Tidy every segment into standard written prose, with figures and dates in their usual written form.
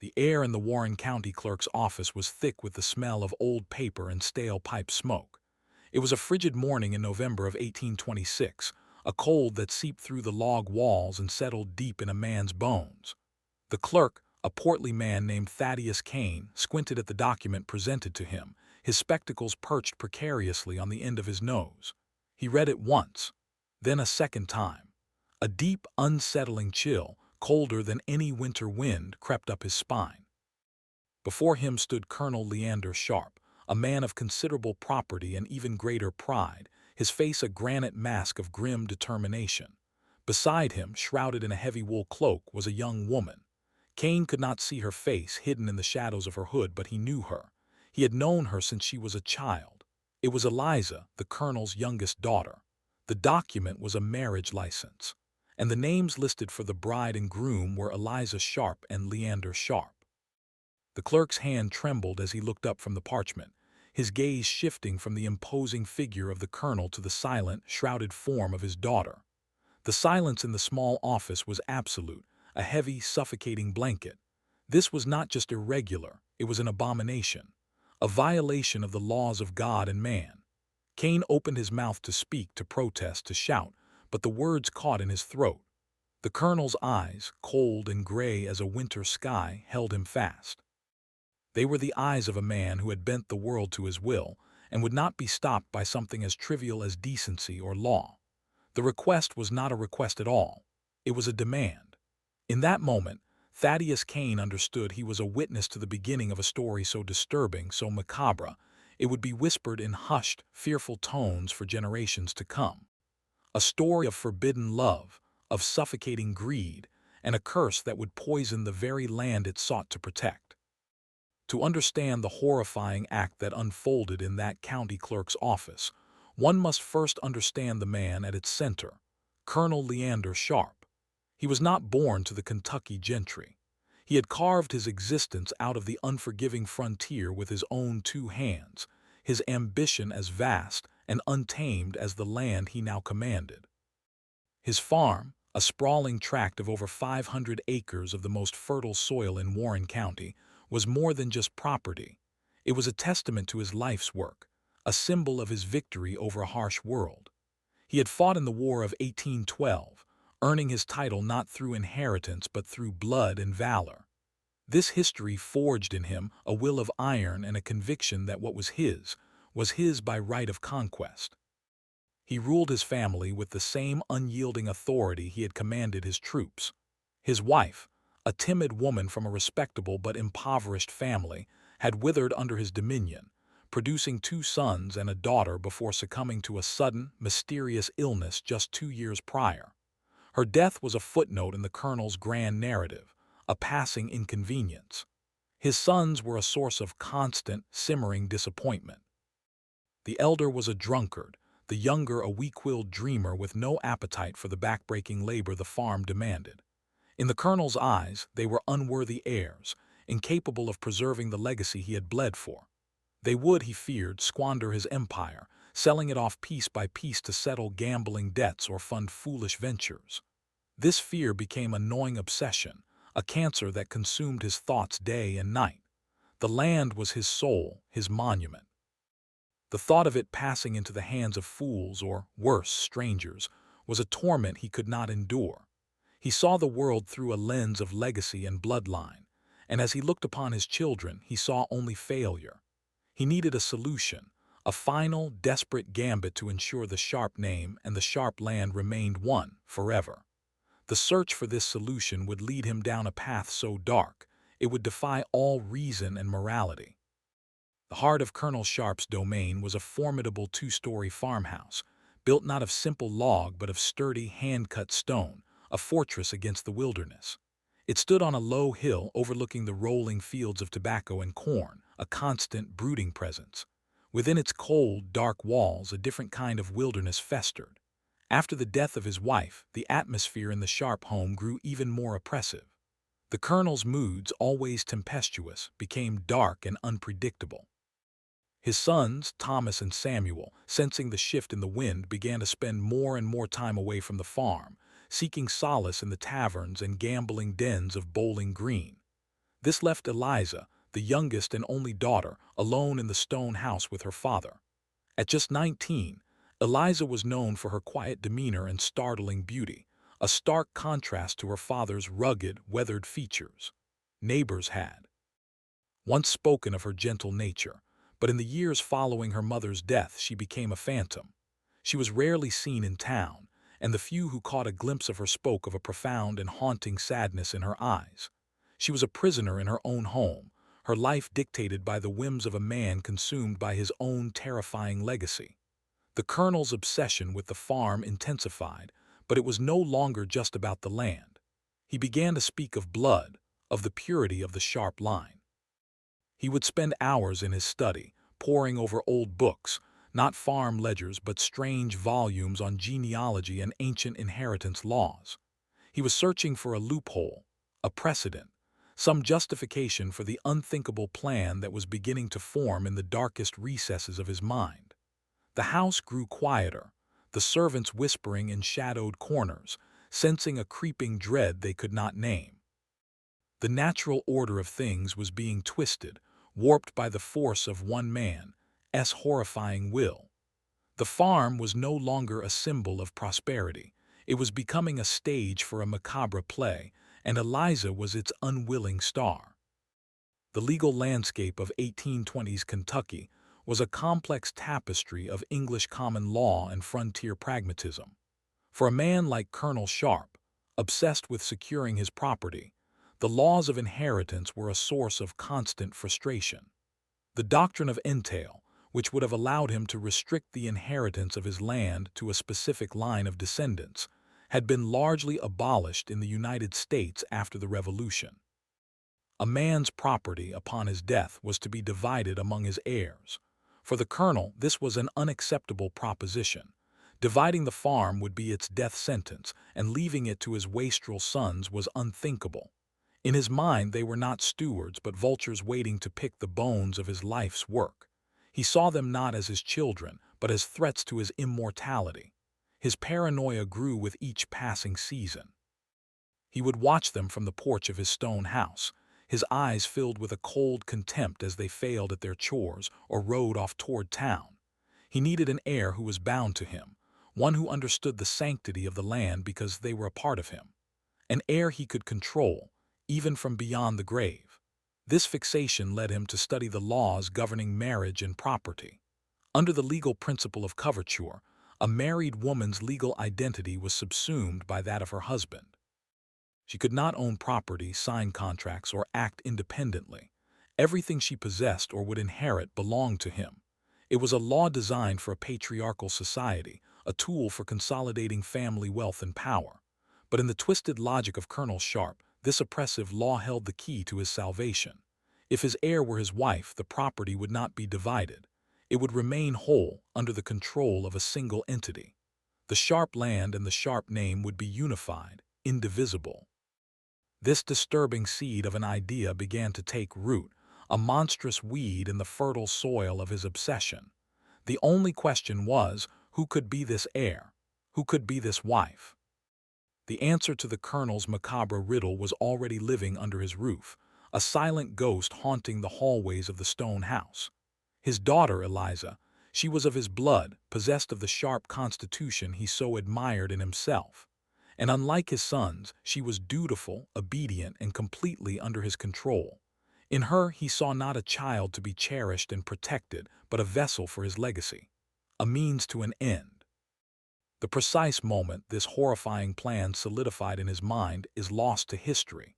The air in the Warren County Clerk's office was thick with the smell of old paper and stale pipe smoke. It was a frigid morning in November of 1826, a cold that seeped through the log walls and settled deep in a man's bones. The clerk, a portly man named Thaddeus Kane, squinted at the document presented to him, his spectacles perched precariously on the end of his nose. He read it once, then a second time. A deep, unsettling chill, colder than any winter wind, crept up his spine. Before him stood Colonel Leander Sharp, a man of considerable property and even greater pride, his face a granite mask of grim determination. Beside him, shrouded in a heavy wool cloak, was a young woman. Kane could not see her face hidden in the shadows of her hood, but he knew her. He had known her since she was a child. It was Eliza, the colonel's youngest daughter. The document was a marriage license, and the names listed for the bride and groom were Eliza Sharp and Leander Sharp. The clerk's hand trembled as he looked up from the parchment, his gaze shifting from the imposing figure of the colonel to the silent, shrouded form of his daughter. The silence in the small office was absolute, a heavy, suffocating blanket. This was not just irregular, it was an abomination, a violation of the laws of God and man. Kane opened his mouth to speak, to protest, to shout, but the words caught in his throat. The colonel's eyes, cold and gray as a winter sky, held him fast. They were the eyes of a man who had bent the world to his will and would not be stopped by something as trivial as decency or law. The request was not a request at all. It was a demand. In that moment, Thaddeus Kane understood he was a witness to the beginning of a story so disturbing, so macabre, it would be whispered in hushed, fearful tones for generations to come. A story of forbidden love, of suffocating greed, and a curse that would poison the very land it sought to protect. To understand the horrifying act that unfolded in that county clerk's office, one must first understand the man at its center, Colonel Leander Sharp. He was not born to the Kentucky gentry. He had carved his existence out of the unforgiving frontier with his own two hands, his ambition as vast and untamed as the land he now commanded. His farm, a sprawling tract of over 500 acres of the most fertile soil in Warren County, was more than just property. It was a testament to his life's work, a symbol of his victory over a harsh world. He had fought in the War of 1812, earning his title not through inheritance but through blood and valor. This history forged in him a will of iron and a conviction that what was his by right of conquest. He ruled his family with the same unyielding authority he had commanded his troops. His wife, a timid woman from a respectable but impoverished family, had withered under his dominion, producing 2 sons and a daughter before succumbing to a sudden, mysterious illness just 2 years prior. Her death was a footnote in the colonel's grand narrative, a passing inconvenience. His sons were a source of constant, simmering disappointment. The elder was a drunkard, the younger a weak-willed dreamer with no appetite for the backbreaking labor the farm demanded. In the colonel's eyes, they were unworthy heirs, incapable of preserving the legacy he had bled for. They would, he feared, squander his empire, selling it off piece by piece to settle gambling debts or fund foolish ventures. This fear became a gnawing obsession, a cancer that consumed his thoughts day and night. The land was his soul, his monument. The thought of it passing into the hands of fools or, worse, strangers, was a torment he could not endure. He saw the world through a lens of legacy and bloodline, and as he looked upon his children, he saw only failure. He needed a solution, a final, desperate gambit to ensure the Sharp name and the Sharp land remained one, forever. The search for this solution would lead him down a path so dark, it would defy all reason and morality. The heart of Colonel Sharp's domain was a formidable 2-story farmhouse, built not of simple log but of sturdy, hand-cut stone, a fortress against the wilderness. It stood on a low hill overlooking the rolling fields of tobacco and corn, a constant, brooding presence. Within its cold, dark walls, a different kind of wilderness festered. After the death of his wife, the atmosphere in the Sharp home grew even more oppressive. The colonel's moods, always tempestuous, became dark and unpredictable. His sons, Thomas and Samuel, sensing the shift in the wind, began to spend more and more time away from the farm, seeking solace in the taverns and gambling dens of Bowling Green. This left Eliza, the youngest and only daughter, alone in the stone house with her father. At just 19, Eliza was known for her quiet demeanor and startling beauty, a stark contrast to her father's rugged, weathered features. Neighbors had once spoken of her gentle nature, but in the years following her mother's death she became a phantom. She was rarely seen in town, and the few who caught a glimpse of her spoke of a profound and haunting sadness in her eyes. She was a prisoner in her own home, her life dictated by the whims of a man consumed by his own terrifying legacy. The colonel's obsession with the farm intensified, but it was no longer just about the land. He began to speak of blood, of the purity of the sharp line. He would spend hours in his study, poring over old books, not farm ledgers but strange volumes on genealogy and ancient inheritance laws. He was searching for a loophole, a precedent, some justification for the unthinkable plan that was beginning to form in the darkest recesses of his mind. The house grew quieter, the servants whispering in shadowed corners, sensing a creeping dread they could not name. The natural order of things was being twisted, warped by the force of one man's horrifying will. The farm was no longer a symbol of prosperity. It was becoming a stage for a macabre play, and Eliza was its unwilling star. The legal landscape of 1820s Kentucky was a complex tapestry of English common law and frontier pragmatism. For a man like Colonel Sharp, obsessed with securing his property, the laws of inheritance were a source of constant frustration. The doctrine of entail, which would have allowed him to restrict the inheritance of his land to a specific line of descendants, had been largely abolished in the United States after the Revolution. A man's property upon his death was to be divided among his heirs. For the colonel, this was an unacceptable proposition. Dividing the farm would be its death sentence, and leaving it to his wastrel sons was unthinkable. In his mind, they were not stewards but vultures waiting to pick the bones of his life's work. He saw them not as his children, but as threats to his immortality. His paranoia grew with each passing season. He would watch them from the porch of his stone house, his eyes filled with a cold contempt as they failed at their chores or rode off toward town. He needed an heir who was bound to him, one who understood the sanctity of the land because they were a part of him. An heir he could control, even from beyond the grave. This fixation led him to study the laws governing marriage and property. Under the legal principle of coverture, a married woman's legal identity was subsumed by that of her husband. She could not own property, sign contracts, or act independently. Everything she possessed or would inherit belonged to him. It was a law designed for a patriarchal society, a tool for consolidating family wealth and power. But in the twisted logic of Colonel Sharp, this oppressive law held the key to his salvation. If his heir were his wife, the property would not be divided. It would remain whole under the control of a single entity. The Sharp land and the Sharp name would be unified, indivisible. This disturbing seed of an idea began to take root, a monstrous weed in the fertile soil of his obsession. The only question was, who could be this heir? Who could be this wife? The answer to the colonel's macabre riddle was already living under his roof, a silent ghost haunting the hallways of the stone house. His daughter, Eliza, she was of his blood, possessed of the sharp constitution he so admired in himself. And unlike his sons, she was dutiful, obedient, and completely under his control. In her he saw not a child to be cherished and protected, but a vessel for his legacy, a means to an end. The precise moment this horrifying plan solidified in his mind is lost to history,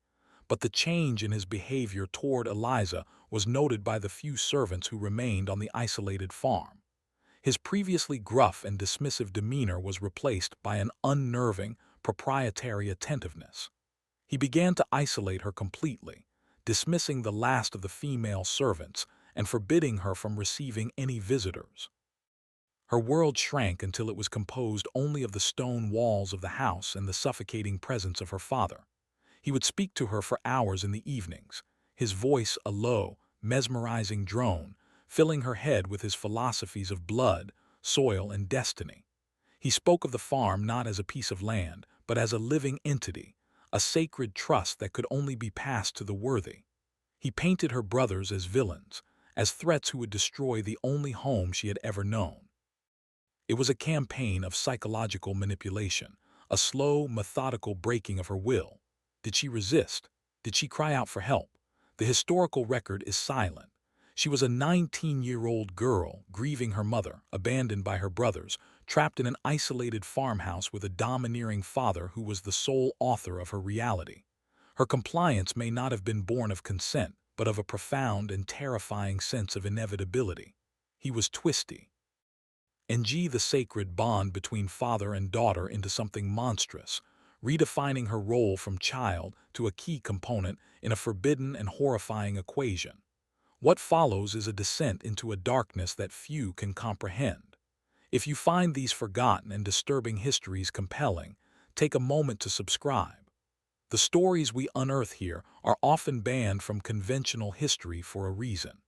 but the change in his behavior toward Eliza was noted by the few servants who remained on the isolated farm. His previously gruff and dismissive demeanor was replaced by an unnerving, proprietary attentiveness. He began to isolate her completely, dismissing the last of the female servants and forbidding her from receiving any visitors. Her world shrank until it was composed only of the stone walls of the house and the suffocating presence of her father. He would speak to her for hours in the evenings, his voice a low, mesmerizing drone, filling her head with his philosophies of blood, soil, and destiny. He spoke of the farm not as a piece of land, but as a living entity, a sacred trust that could only be passed to the worthy. He painted her brothers as villains, as threats who would destroy the only home she had ever known. It was a campaign of psychological manipulation, a slow, methodical breaking of her will. Did she resist? Did she cry out for help? The historical record is silent. She was a 19-year-old girl, grieving her mother, abandoned by her brothers, trapped in an isolated farmhouse with a domineering father who was the sole author of her reality. Her compliance may not have been born of consent, but of a profound and terrifying sense of inevitability. He was twisty, and the sacred bond between father and daughter into something monstrous, redefining her role from child to a key component in a forbidden and horrifying equation. What follows is a descent into a darkness that few can comprehend. If you find these forgotten and disturbing histories compelling, take a moment to subscribe. The stories we unearth here are often banned from conventional history for a reason.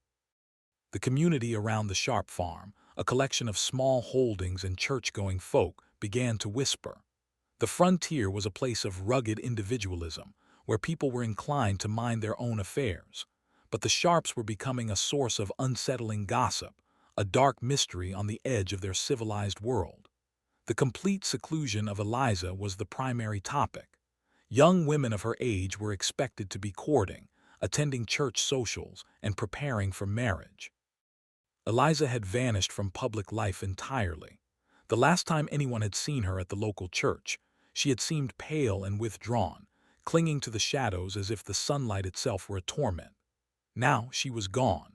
The community around the Sharp farm, a collection of small holdings and church-going folk, began to whisper. The frontier was a place of rugged individualism, where people were inclined to mind their own affairs. But the Sharps were becoming a source of unsettling gossip, a dark mystery on the edge of their civilized world. The complete seclusion of Eliza was the primary topic. Young women of her age were expected to be courting, attending church socials, and preparing for marriage. Eliza had vanished from public life entirely. The last time anyone had seen her at the local church, she had seemed pale and withdrawn, clinging to the shadows as if the sunlight itself were a torment. Now she was gone.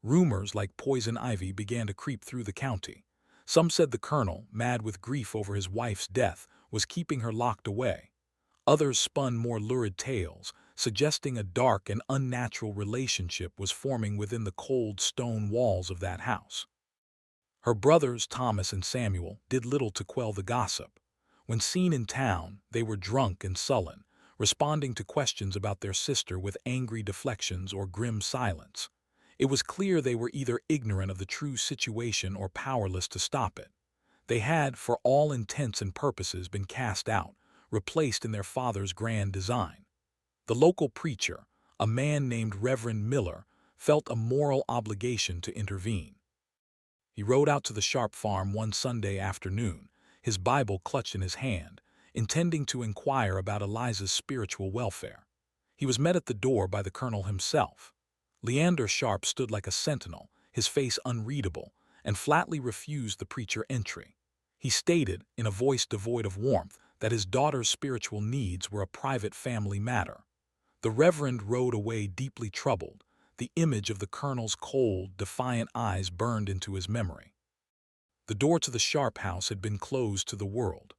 Rumors like poison ivy began to creep through the county. Some said the colonel, mad with grief over his wife's death, was keeping her locked away. Others spun more lurid tales, suggesting a dark and unnatural relationship was forming within the cold stone walls of that house. Her brothers, Thomas and Samuel, did little to quell the gossip. When seen in town, they were drunk and sullen, responding to questions about their sister with angry deflections or grim silence. It was clear they were either ignorant of the true situation or powerless to stop it. They had, for all intents and purposes, been cast out, replaced in their father's grand design. The local preacher, a man named Reverend Miller, felt a moral obligation to intervene. He rode out to the Sharp farm one Sunday afternoon, his Bible clutched in his hand, intending to inquire about Eliza's spiritual welfare. He was met at the door by the colonel himself. Leander Sharp stood like a sentinel, his face unreadable, and flatly refused the preacher entry. He stated, in a voice devoid of warmth, that his daughter's spiritual needs were a private family matter. The Reverend rode away deeply troubled. The image of the colonel's cold, defiant eyes burned into his memory. The door to the Sharp house had been closed to the world.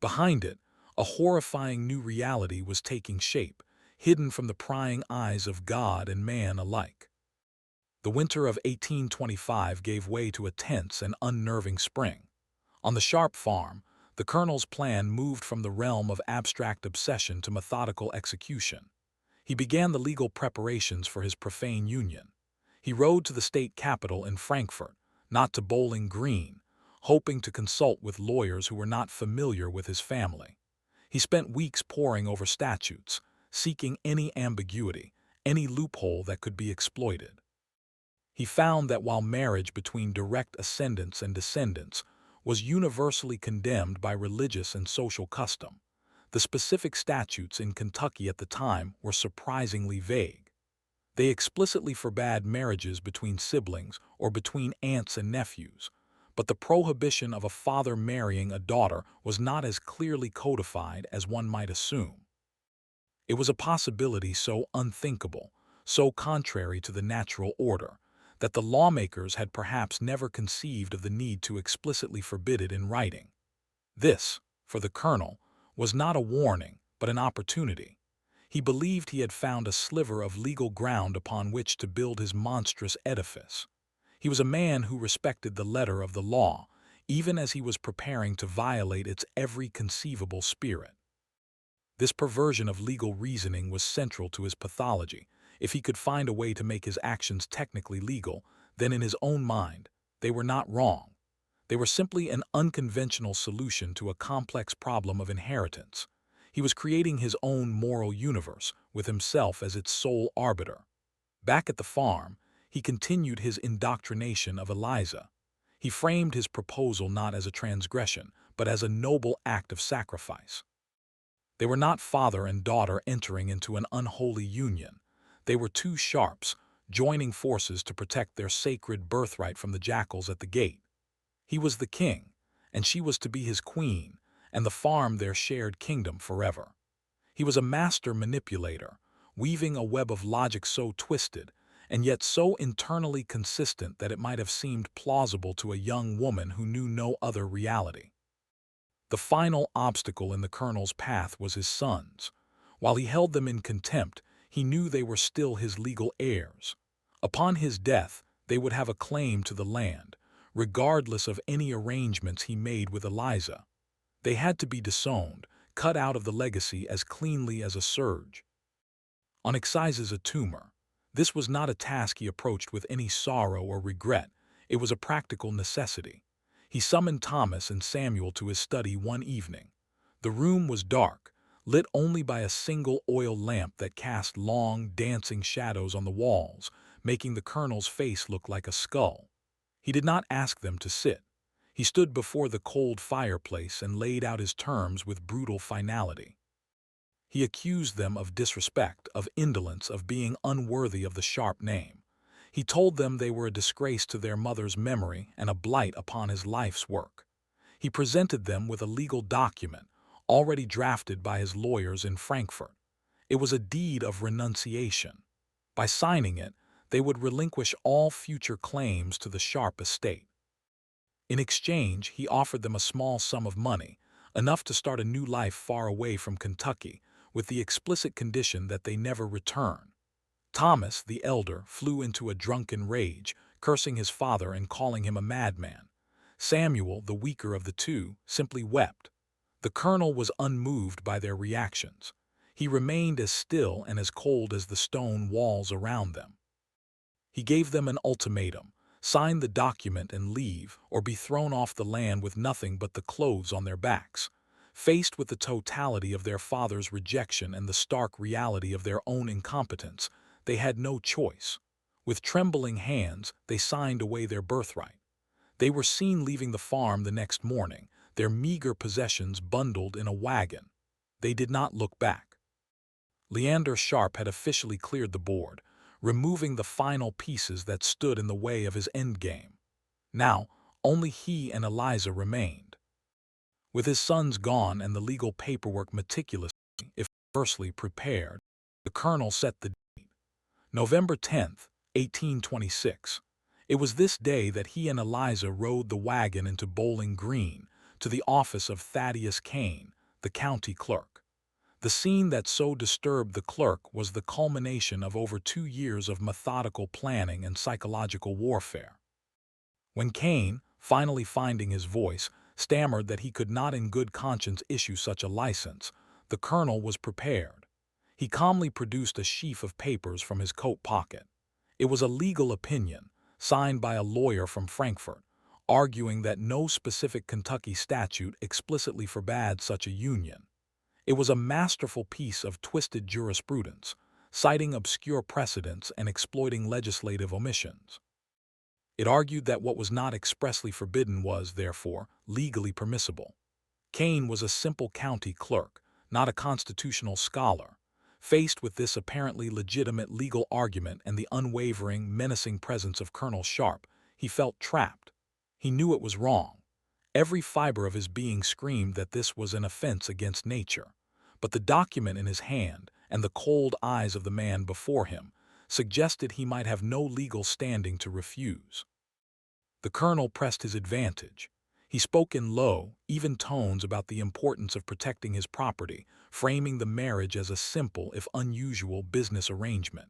Behind it, a horrifying new reality was taking shape, hidden from the prying eyes of God and man alike. The winter of 1825 gave way to a tense and unnerving spring. On the Sharp farm, the colonel's plan moved from the realm of abstract obsession to methodical execution. He began the legal preparations for his profane union. He rode to the state capitol in Frankfurt, not to Bowling Green, hoping to consult with lawyers who were not familiar with his family. He spent weeks poring over statutes, seeking any ambiguity, any loophole that could be exploited. He found that while marriage between direct ascendants and descendants was universally condemned by religious and social custom, the specific statutes in Kentucky at the time were surprisingly vague. They explicitly forbade marriages between siblings or between aunts and nephews, but the prohibition of a father marrying a daughter was not as clearly codified as one might assume. It was a possibility so unthinkable, so contrary to the natural order, that the lawmakers had perhaps never conceived of the need to explicitly forbid it in writing. This, for the colonel, was not a warning, but an opportunity. He believed he had found a sliver of legal ground upon which to build his monstrous edifice. He was a man who respected the letter of the law, even as he was preparing to violate its every conceivable spirit. This perversion of legal reasoning was central to his pathology. If he could find a way to make his actions technically legal, then in his own mind, they were not wrong. They were simply an unconventional solution to a complex problem of inheritance. He was creating his own moral universe, with himself as its sole arbiter. Back at the farm, he continued his indoctrination of Eliza. He framed his proposal not as a transgression, but as a noble act of sacrifice. They were not father and daughter entering into an unholy union. They were two sharps, joining forces to protect their sacred birthright from the jackals at the gate. He was the king, and she was to be his queen, and the farm their shared kingdom forever. He was a master manipulator, weaving a web of logic so twisted, and yet so internally consistent that it might have seemed plausible to a young woman who knew no other reality. The final obstacle in the colonel's path was his sons. While he held them in contempt, he knew they were still his legal heirs. Upon his death, they would have a claim to the land, regardless of any arrangements he made with Eliza. They had to be disowned, cut out of the legacy as cleanly as a surge. On excises a tumor. This was not a task he approached with any sorrow or regret. It was a practical necessity. He summoned Thomas and Samuel to his study one evening. The room was dark, lit only by a single oil lamp that cast long, dancing shadows on the walls, making the colonel's face look like a skull. He did not ask them to sit. He stood before the cold fireplace and laid out his terms with brutal finality. He accused them of disrespect, of indolence, of being unworthy of the sharp name. He told them they were a disgrace to their mother's memory and a blight upon his life's work. He presented them with a legal document, already drafted by his lawyers in Frankfurt. It was a deed of renunciation. By signing it, they would relinquish all future claims to the Sharp estate. In exchange, he offered them a small sum of money, enough to start a new life far away from Kentucky, with the explicit condition that they never return. Thomas, the elder, flew into a drunken rage, cursing his father and calling him a madman. Samuel, the weaker of the two, simply wept. The colonel was unmoved by their reactions. He remained as still and as cold as the stone walls around them. He gave them an ultimatum: sign the document and leave, or be thrown off the land with nothing but the clothes on their backs. Faced with the totality of their father's rejection and the stark reality of their own incompetence, they had no choice. With trembling hands, they signed away their birthright. They were seen leaving the farm the next morning, their meager possessions bundled in a wagon. They did not look back. Leander Sharp had officially cleared the board, removing the final pieces that stood in the way of his endgame. Now, only he and Eliza remained. With his sons gone and the legal paperwork meticulously, if versely prepared, the colonel set the date. November 10th, 1826. It was this day that he and Eliza rode the wagon into Bowling Green, to the office of Thaddeus Kane, the county clerk. The scene that so disturbed the clerk was the culmination of over 2 years of methodical planning and psychological warfare. When Kane, finally finding his voice, stammered that he could not in good conscience issue such a license, the colonel was prepared. He calmly produced a sheaf of papers from his coat pocket. It was a legal opinion, signed by a lawyer from Frankfurt, arguing that no specific Kentucky statute explicitly forbade such a union. It was a masterful piece of twisted jurisprudence, citing obscure precedents and exploiting legislative omissions. It argued that what was not expressly forbidden was, therefore, legally permissible. Kane was a simple county clerk, not a constitutional scholar. Faced with this apparently legitimate legal argument and the unwavering, menacing presence of Colonel Sharp, he felt trapped. He knew it was wrong. Every fiber of his being screamed that this was an offense against nature. But the document in his hand and the cold eyes of the man before him suggested he might have no legal standing to refuse. The colonel pressed his advantage. He spoke in low, even tones about the importance of protecting his property, framing the marriage as a simple, if unusual, business arrangement.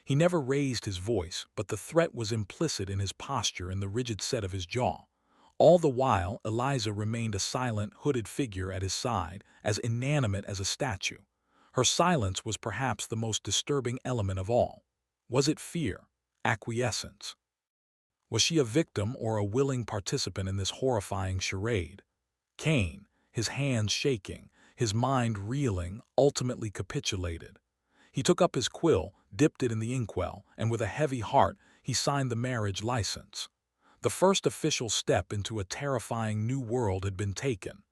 He never raised his voice, but the threat was implicit in his posture and the rigid set of his jaw. All the while, Eliza remained a silent, hooded figure at his side, as inanimate as a statue. Her silence was perhaps the most disturbing element of all. Was it fear? Acquiescence? Was she a victim or a willing participant in this horrifying charade? Kane, his hands shaking, his mind reeling, ultimately capitulated. He took up his quill, dipped it in the inkwell, and with a heavy heart, he signed the marriage license. The first official step into a terrifying new world had been taken.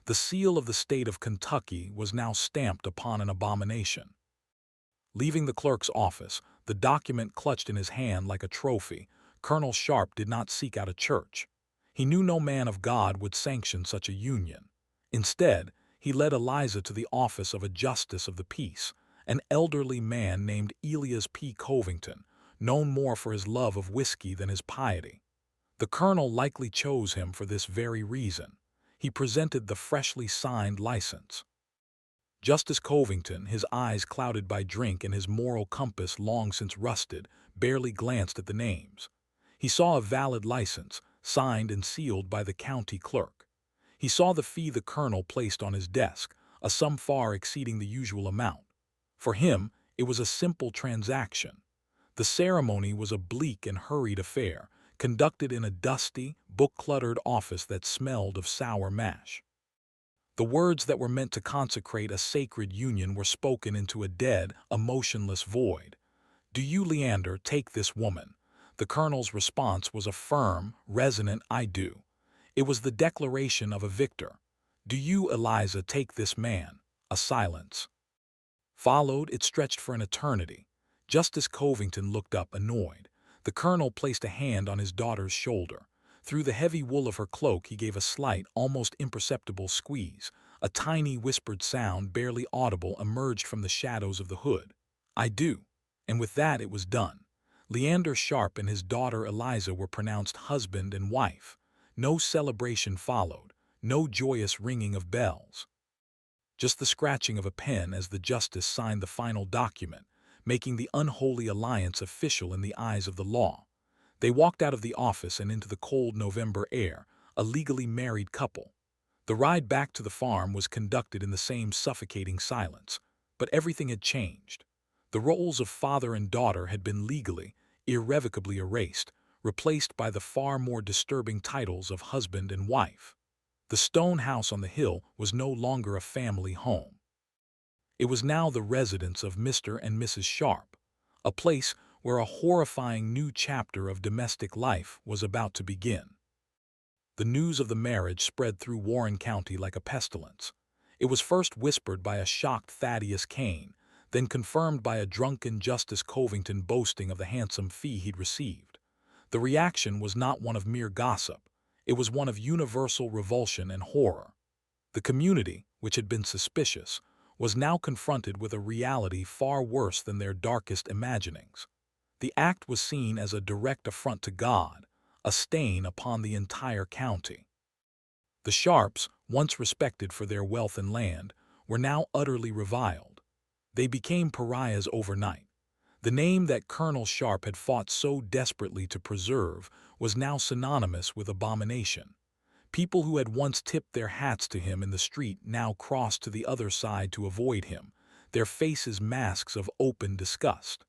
The seal of the state of Kentucky was now stamped upon an abomination. Leaving the clerk's office, the document clutched in his hand like a trophy, Colonel Sharp did not seek out a church. He knew no man of God would sanction such a union. Instead, he led Eliza to the office of a justice of the peace, an elderly man named Elias P. Covington, known more for his love of whiskey than his piety. The colonel likely chose him for this very reason. He presented the freshly signed license. Justice Covington, his eyes clouded by drink and his moral compass long since rusted, barely glanced at the names. He saw a valid license, signed and sealed by the county clerk. He saw the fee the colonel placed on his desk, a sum far exceeding the usual amount. For him, it was a simple transaction. The ceremony was a bleak and hurried affair, conducted in a dusty, book-cluttered office that smelled of sour mash. The words that were meant to consecrate a sacred union were spoken into a dead, emotionless void. "Do you, Leander, take this woman?" The colonel's response was a firm, resonant "I do." It was the declaration of a victor. "Do you, Eliza, take this man?" A silence followed. It stretched for an eternity. Justice Covington looked up, annoyed. The colonel placed a hand on his daughter's shoulder. Through the heavy wool of her cloak he gave a slight, almost imperceptible squeeze. A tiny whispered sound, barely audible, emerged from the shadows of the hood. "I do." And with that it was done. Leander Sharp and his daughter Eliza were pronounced husband and wife. No celebration followed, no joyous ringing of bells. Just the scratching of a pen as the justice signed the final document, making the unholy alliance official in the eyes of the law. They walked out of the office and into the cold November air, a legally married couple. The ride back to the farm was conducted in the same suffocating silence, but everything had changed. The roles of father and daughter had been legally, irrevocably erased, replaced by the far more disturbing titles of husband and wife. The stone house on the hill was no longer a family home. It was now the residence of Mr. and Mrs. Sharp, a place where a horrifying new chapter of domestic life was about to begin. The news of the marriage spread through Warren County like a pestilence. It was first whispered by a shocked Thaddeus Kane, then confirmed by a drunken Justice Covington boasting of the handsome fee he'd received. The reaction was not one of mere gossip. It was one of universal revulsion and horror. The community, which had been suspicious, was now confronted with a reality far worse than their darkest imaginings. The act was seen as a direct affront to God, a stain upon the entire county. The Sharps, once respected for their wealth and land, were now utterly reviled. They became pariahs overnight. The name that Colonel Sharp had fought so desperately to preserve was now synonymous with abomination. People who had once tipped their hats to him in the street now crossed to the other side to avoid him, their faces masks of open disgust.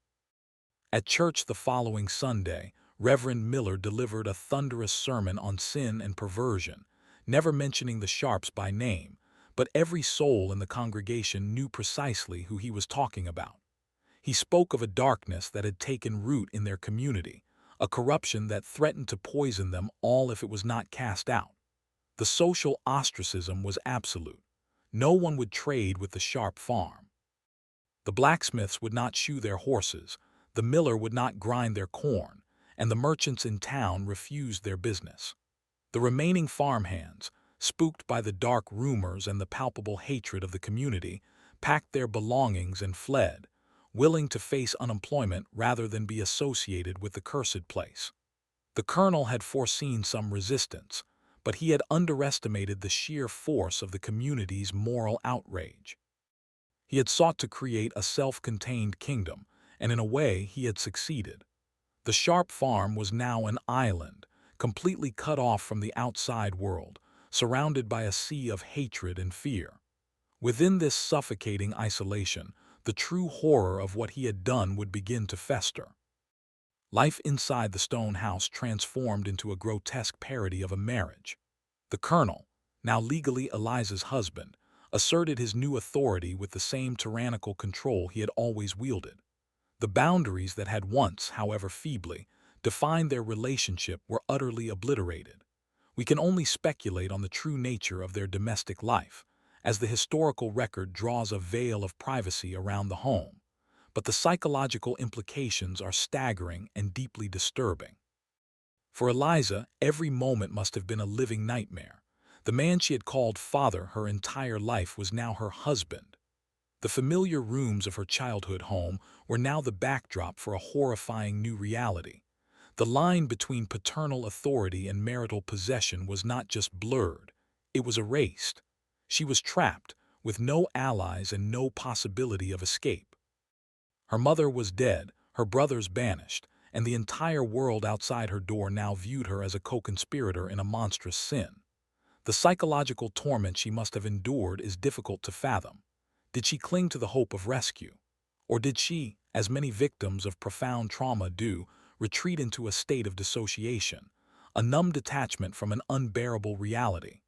At church the following Sunday, Reverend Miller delivered a thunderous sermon on sin and perversion, never mentioning the Sharps by name, but every soul in the congregation knew precisely who he was talking about. He spoke of a darkness that had taken root in their community, a corruption that threatened to poison them all if it was not cast out. The social ostracism was absolute. No one would trade with the Sharp farm. The blacksmiths would not shoe their horses, the miller would not grind their corn, and the merchants in town refused their business. The remaining farmhands, spooked by the dark rumors and the palpable hatred of the community, packed their belongings and fled, willing to face unemployment rather than be associated with the cursed place. The colonel had foreseen some resistance, but he had underestimated the sheer force of the community's moral outrage. He had sought to create a self-contained kingdom, and in a way he had succeeded. The Sharp farm was now an island, completely cut off from the outside world, surrounded by a sea of hatred and fear. Within this suffocating isolation, the true horror of what he had done would begin to fester. Life inside the stone house transformed into a grotesque parody of a marriage. The colonel, now legally Eliza's husband, asserted his new authority with the same tyrannical control he had always wielded. The boundaries that had once, however feebly, defined their relationship were utterly obliterated. We can only speculate on the true nature of their domestic life, as the historical record draws a veil of privacy around the home. But the psychological implications are staggering and deeply disturbing. For Eliza, every moment must have been a living nightmare. The man she had called father her entire life was now her husband. The familiar rooms of her childhood home were now the backdrop for a horrifying new reality. The line between paternal authority and marital possession was not just blurred, it was erased. She was trapped, with no allies and no possibility of escape. Her mother was dead, her brothers banished, and the entire world outside her door now viewed her as a co-conspirator in a monstrous sin. The psychological torment she must have endured is difficult to fathom. Did she cling to the hope of rescue? Or did she, as many victims of profound trauma do, retreat into a state of dissociation, a numb detachment from an unbearable reality?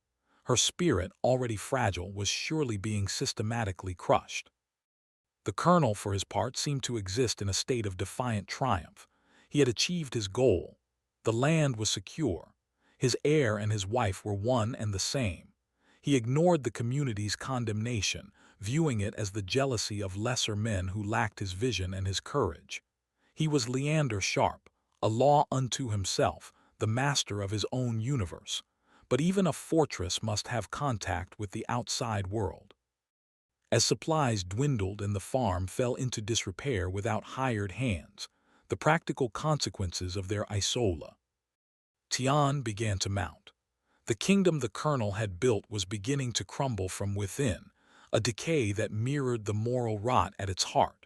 Her spirit, already fragile, was surely being systematically crushed. The colonel, for his part, seemed to exist in a state of defiant triumph. He had achieved his goal. The land was secure. His heir and his wife were one and the same. He ignored the community's condemnation, viewing it as the jealousy of lesser men who lacked his vision and his courage. He was Leander Sharp, a law unto himself, the master of his own universe. But even a fortress must have contact with the outside world. As supplies dwindled and the farm fell into disrepair without hired hands, the practical consequences of their isola Tian began to mount. The kingdom the colonel had built was beginning to crumble from within, a decay that mirrored the moral rot at its heart.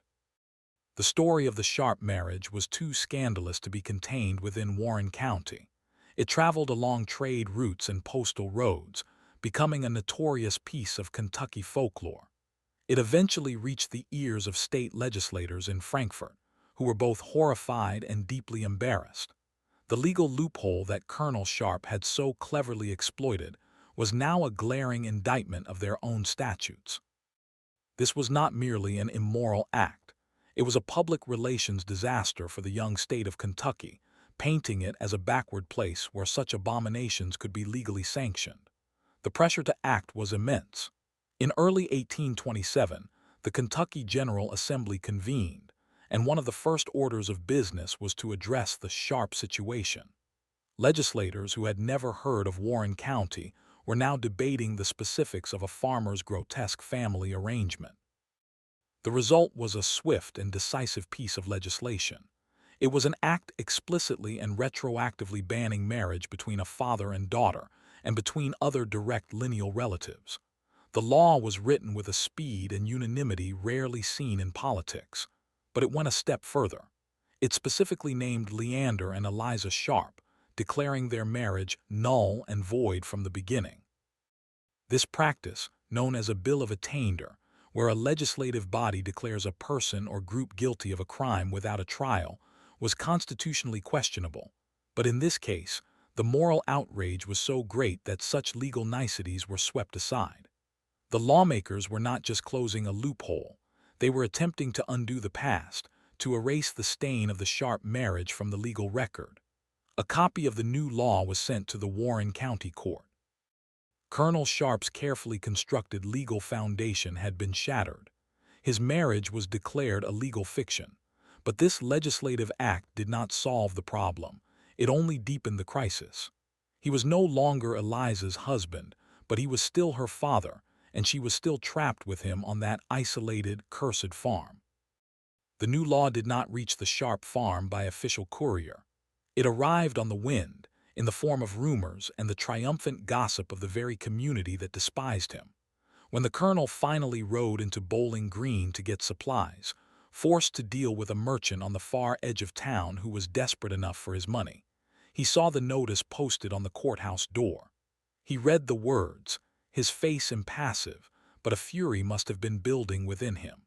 The story of the Sharp marriage was too scandalous to be contained within Warren County. It traveled along trade routes and postal roads, becoming a notorious piece of Kentucky folklore. It eventually reached the ears of state legislators in Frankfort, who were both horrified and deeply embarrassed. The legal loophole that Colonel Sharp had so cleverly exploited was now a glaring indictment of their own statutes. This was not merely an immoral act. It was a public relations disaster for the young state of Kentucky, painting it as a backward place where such abominations could be legally sanctioned. The pressure to act was immense. In early 1827, the Kentucky General Assembly convened, and one of the first orders of business was to address the Sharp situation. Legislators who had never heard of Warren County were now debating the specifics of a farmer's grotesque family arrangement. The result was a swift and decisive piece of legislation. It was an act explicitly and retroactively banning marriage between a father and daughter and between other direct lineal relatives. The law was written with a speed and unanimity rarely seen in politics, but it went a step further. It specifically named Leander and Eliza Sharp, declaring their marriage null and void from the beginning. This practice, known as a bill of attainder, where a legislative body declares a person or group guilty of a crime without a trial, was constitutionally questionable. But in this case, the moral outrage was so great that such legal niceties were swept aside. The lawmakers were not just closing a loophole, they were attempting to undo the past, to erase the stain of the Sharp marriage from the legal record. A copy of the new law was sent to the Warren County Court. Colonel Sharp's carefully constructed legal foundation had been shattered. His marriage was declared a legal fiction. But this legislative act did not solve the problem. It only deepened the crisis. He was no longer Eliza's husband, but he was still her father, and she was still trapped with him on that isolated, cursed farm. The new law did not reach the Sharp farm by official courier. It arrived on the wind, in the form of rumors and the triumphant gossip of the very community that despised him. When the colonel finally rode into Bowling Green to get supplies, forced to deal with a merchant on the far edge of town who was desperate enough for his money, he saw the notice posted on the courthouse door. He read the words, his face impassive, but a fury must have been building within him.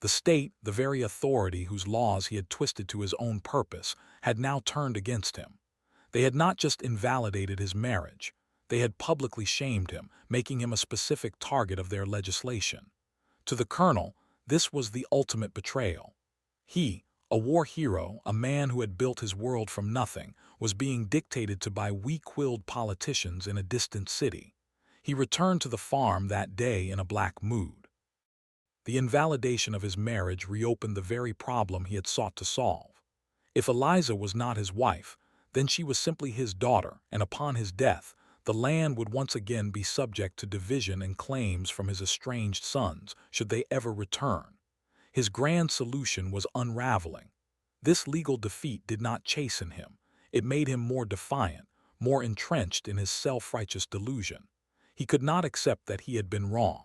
The state, the very authority whose laws he had twisted to his own purpose, had now turned against him. They had not just invalidated his marriage, They had publicly shamed him, making him a specific target of their legislation. To the colonel, this was the ultimate betrayal. He, a war hero, a man who had built his world from nothing, was being dictated to by weak-willed politicians in a distant city. He returned to the farm that day in a black mood. The invalidation of his marriage reopened the very problem he had sought to solve. If Eliza was not his wife, then she was simply his daughter, and upon his death, the land would once again be subject to division and claims from his estranged sons, should they ever return. His grand solution was unraveling. This legal defeat did not chasten him. It made him more defiant, more entrenched in his self-righteous delusion. He could not accept that he had been wrong.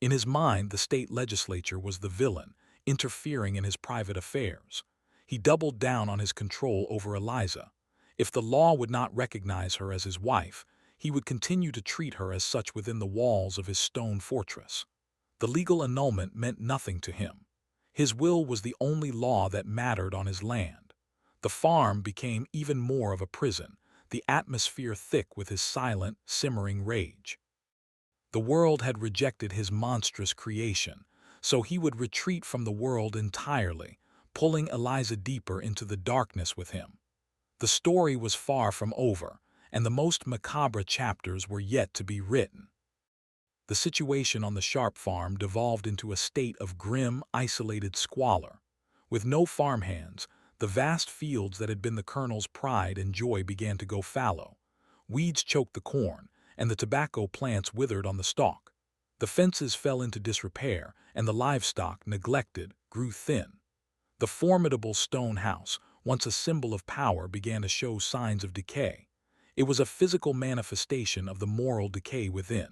In his mind, the state legislature was the villain, interfering in his private affairs. He doubled down on his control over Eliza. If the law would not recognize her as his wife, he would continue to treat her as such within the walls of his stone fortress. The legal annulment meant nothing to him. His will was the only law that mattered on his land. The farm became even more of a prison, the atmosphere thick with his silent, simmering rage. The world had rejected his monstrous creation, so he would retreat from the world entirely, pulling Eliza deeper into the darkness with him. The story was far from over, and the most macabre chapters were yet to be written. The situation on the Sharp farm devolved into a state of grim, isolated squalor. With no farmhands, the vast fields that had been the colonel's pride and joy began to go fallow. Weeds choked the corn, and the tobacco plants withered on the stalk. The fences fell into disrepair, and the livestock, neglected, grew thin. The formidable stone house, once a symbol of power, began to show signs of decay. It was a physical manifestation of the moral decay within.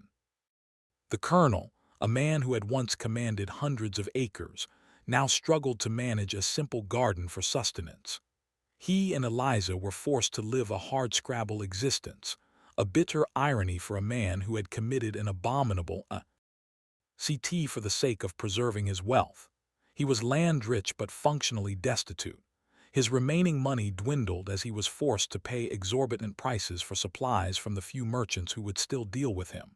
The colonel, a man who had once commanded hundreds of acres, now struggled to manage a simple garden for sustenance. He and Eliza were forced to live a hardscrabble existence, a bitter irony for a man who had committed an abominable CT for the sake of preserving his wealth. He was land-rich but functionally destitute. His remaining money dwindled as he was forced to pay exorbitant prices for supplies from the few merchants who would still deal with him.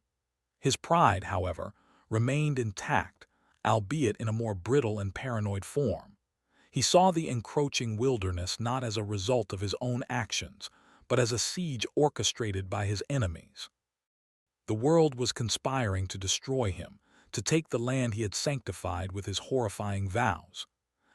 His pride, however, remained intact, albeit in a more brittle and paranoid form. He saw the encroaching wilderness not as a result of his own actions, but as a siege orchestrated by his enemies. The world was conspiring to destroy him, to take the land he had sanctified with his horrifying vows.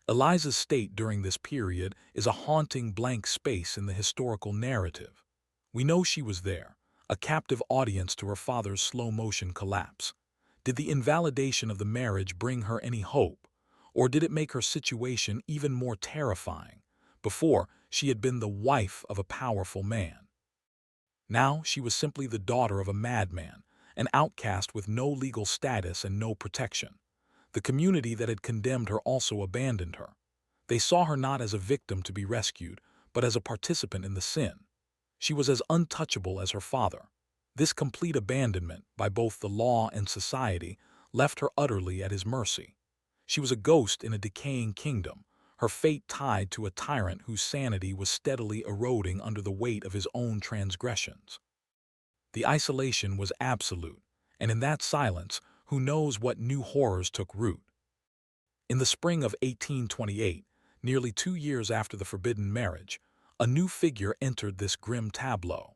Eliza's state during this period is a haunting blank space in the historical narrative. We know she was there, a captive audience to her father's slow-motion collapse. Did the invalidation of the marriage bring her any hope, or did it make her situation even more terrifying? Before, she had been the wife of a powerful man. Now she was simply the daughter of a madman, an outcast with no legal status and no protection. The community that had condemned her also abandoned her. They saw her not as a victim to be rescued, but as a participant in the sin. She was as untouchable as her father. This complete abandonment, by both the law and society, left her utterly at his mercy. She was a ghost in a decaying kingdom, her fate tied to a tyrant whose sanity was steadily eroding under the weight of his own transgressions. The isolation was absolute, and in that silence, who knows what new horrors took root. In the spring of 1828, nearly 2 years after the forbidden marriage, a new figure entered this grim tableau.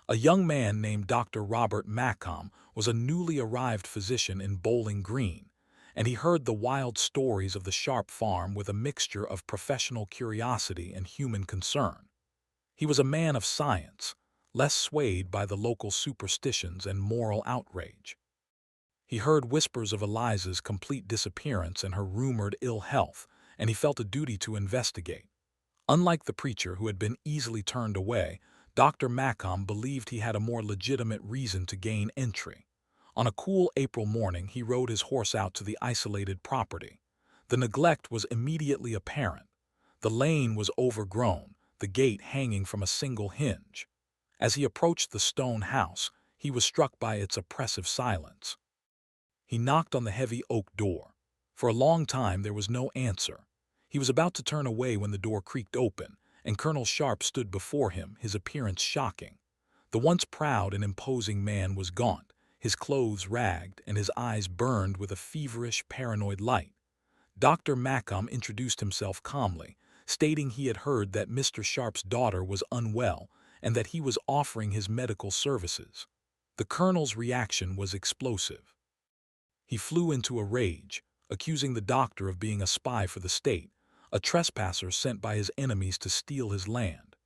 A young man named Dr. Robert Macabre was a newly arrived physician in Bowling Green, and he heard the wild stories of the Sharp farm with a mixture of professional curiosity and human concern. He was a man of science, less swayed by the local superstitions and moral outrage. He heard whispers of Eliza's complete disappearance and her rumored ill health, and he felt a duty to investigate. Unlike the preacher who had been easily turned away, Dr. Macabre believed he had a more legitimate reason to gain entry. On a cool April morning, he rode his horse out to the isolated property. The neglect was immediately apparent. The lane was overgrown, the gate hanging from a single hinge. As he approached the stone house, he was struck by its oppressive silence. He knocked on the heavy oak door. For a long time there was no answer. He was about to turn away when the door creaked open, and Colonel Sharp stood before him, his appearance shocking. The once proud and imposing man was gaunt, his clothes ragged, and his eyes burned with a feverish, paranoid light. Dr. Macomb introduced himself calmly, stating he had heard that Mr. Sharp's daughter was unwell and that he was offering his medical services. The colonel's reaction was explosive. He flew into a rage, accusing the doctor of being a spy for the state, a trespasser sent by his enemies to steal his land.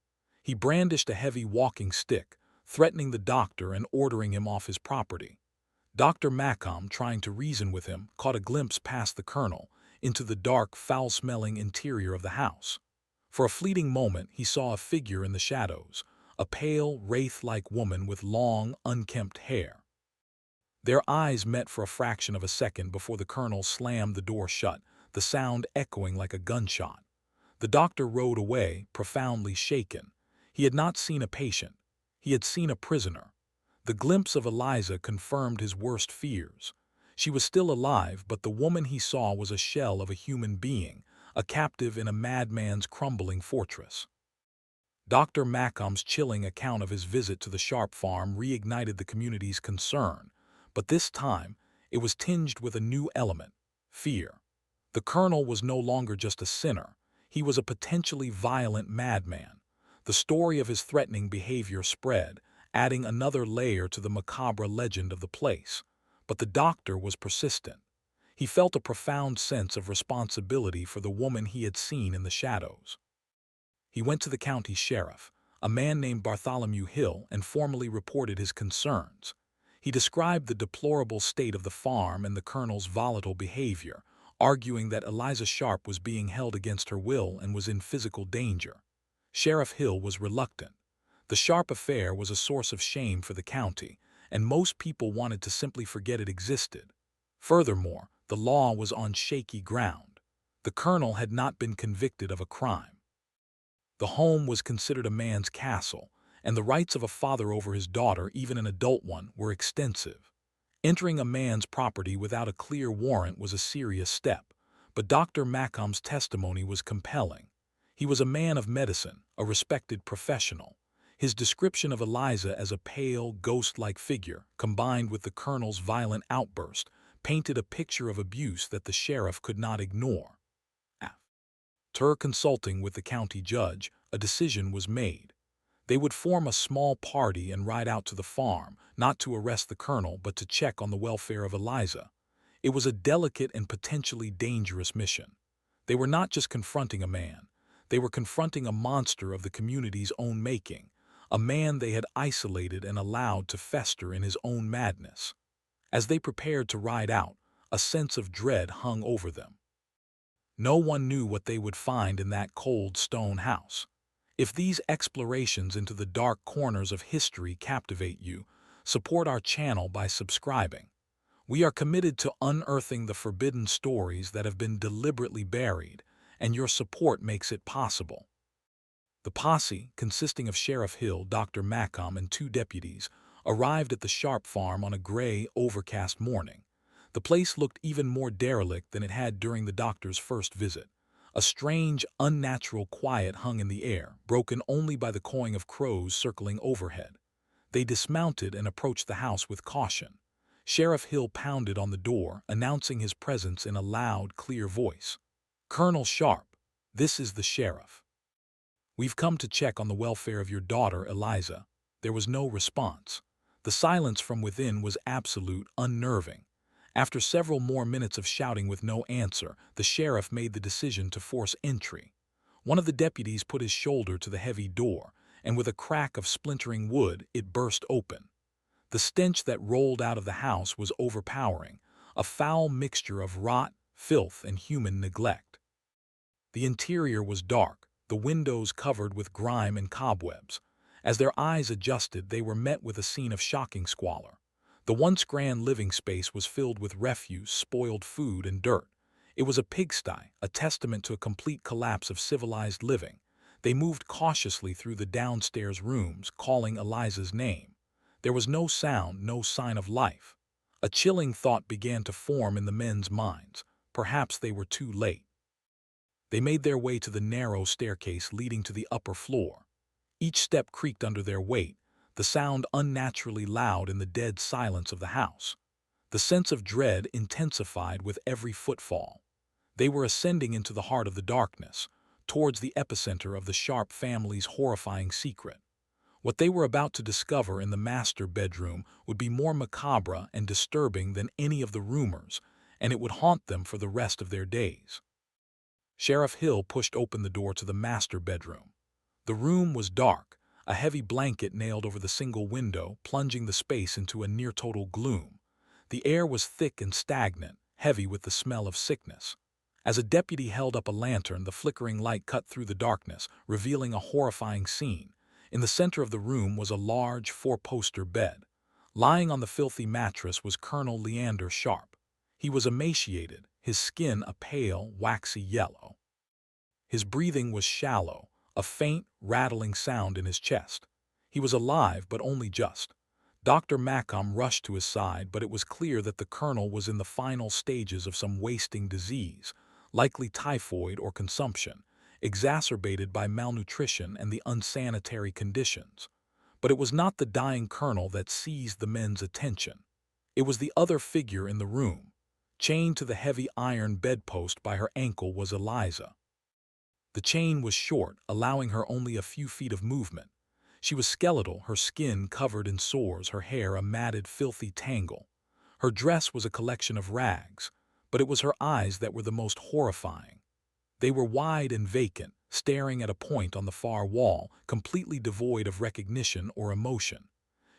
He brandished a heavy walking stick, threatening the doctor and ordering him off his property. Dr. Macomb, trying to reason with him, caught a glimpse past the colonel into the dark, foul-smelling interior of the house. For a fleeting moment, he saw a figure in the shadows, a pale, wraith-like woman with long, unkempt hair. Their eyes met for a fraction of a second before the colonel slammed the door shut, the sound echoing like a gunshot. The doctor rode away, profoundly shaken. He had not seen a patient. He had seen a prisoner. The glimpse of Eliza confirmed his worst fears. She was still alive, but the woman he saw was a shell of a human being, a captive in a madman's crumbling fortress. Dr. Macomb's chilling account of his visit to the Sharp farm reignited the community's concern, but this time it was tinged with a new element: fear. The colonel was no longer just a sinner. He was a potentially violent madman. The story of his threatening behavior spread, adding another layer to the macabre legend of the place. But the doctor was persistent. He felt a profound sense of responsibility for the woman he had seen in the shadows. He went to the county sheriff, a man named Bartholomew Hill, and formally reported his concerns. He described the deplorable state of the farm and the colonel's volatile behavior, arguing that Eliza Sharp was being held against her will and was in physical danger. Sheriff Hill was reluctant. The Sharp affair was a source of shame for the county, and most people wanted to simply forget it existed. Furthermore, the law was on shaky ground. The colonel had not been convicted of a crime. The home was considered a man's castle, and the rights of a father over his daughter, even an adult one, were extensive. Entering a man's property without a clear warrant was a serious step, but Dr. Macomb's testimony was compelling. He was a man of medicine, a respected professional. His description of Eliza as a pale, ghost-like figure, combined with the colonel's violent outburst, painted a picture of abuse that the sheriff could not ignore. After consulting with the county judge, a decision was made. They would form a small party and ride out to the farm, not to arrest the colonel but to check on the welfare of Eliza. It was a delicate and potentially dangerous mission. They were not just confronting a man. They were confronting a monster of the community's own making, a man they had isolated and allowed to fester in his own madness. As they prepared to ride out, a sense of dread hung over them. No one knew what they would find in that cold stone house. If these explorations into the dark corners of history captivate you, support our channel by subscribing. We are committed to unearthing the forbidden stories that have been deliberately buried, and your support makes it possible. The posse, consisting of Sheriff Hill, Dr. Macomb, and 2 deputies, arrived at the Sharp farm on a gray, overcast morning. The place looked even more derelict than it had during the doctor's first visit. A strange, unnatural quiet hung in the air, broken only by the cawing of crows circling overhead. They dismounted and approached the house with caution. Sheriff Hill pounded on the door, announcing his presence in a loud, clear voice. "Colonel Sharp, this is the sheriff. We've come to check on the welfare of your daughter, Eliza." There was no response. The silence from within was absolute, unnerving. After several more minutes of shouting with no answer, the sheriff made the decision to force entry. One of the deputies put his shoulder to the heavy door, and with a crack of splintering wood, it burst open. The stench that rolled out of the house was overpowering, a foul mixture of rot, filth, and human neglect. The interior was dark, the windows covered with grime and cobwebs. As their eyes adjusted, they were met with a scene of shocking squalor. The once grand living space was filled with refuse, spoiled food, and dirt. It was a pigsty, a testament to a complete collapse of civilized living. They moved cautiously through the downstairs rooms, calling Eliza's name. There was no sound, no sign of life. A chilling thought began to form in the men's minds. Perhaps they were too late. They made their way to the narrow staircase leading to the upper floor. Each step creaked under their weight. the sound unnaturally loud in the dead silence of the house. The sense of dread intensified with every footfall. They were ascending into the heart of the darkness, towards the epicenter of the Sharp family's horrifying secret. What they were about to discover in the master bedroom would be more macabre and disturbing than any of the rumors, and it would haunt them for the rest of their days. Sheriff Hill pushed open the door to the master bedroom. The room was dark, a heavy blanket nailed over the single window, plunging the space into a near-total gloom. The air was thick and stagnant, heavy with the smell of sickness. As a deputy held up a lantern, the flickering light cut through the darkness, revealing a horrifying scene. In the center of the room was a large, four-poster bed. Lying on the filthy mattress was Colonel Leander Sharp. He was emaciated, his skin a pale, waxy yellow. His breathing was shallow, a faint, rattling sound in his chest. He was alive, but only just. Dr. Macabre rushed to his side, but it was clear that the colonel was in the final stages of some wasting disease, likely typhoid or consumption, exacerbated by malnutrition and the unsanitary conditions. But it was not the dying colonel that seized the men's attention. It was the other figure in the room. Chained to the heavy iron bedpost by her ankle was Eliza. The chain was short, allowing her only a few feet of movement. She was skeletal, her skin covered in sores, her hair a matted, filthy tangle. Her dress was a collection of rags, but it was her eyes that were the most horrifying. They were wide and vacant, staring at a point on the far wall, completely devoid of recognition or emotion.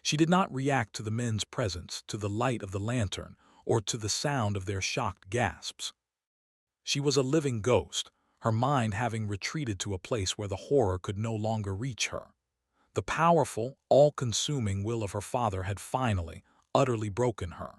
She did not react to the men's presence, to the light of the lantern, or to the sound of their shocked gasps. She was a living ghost, her mind having retreated to a place where the horror could no longer reach her. The powerful, all-consuming will of her father had finally, utterly broken her.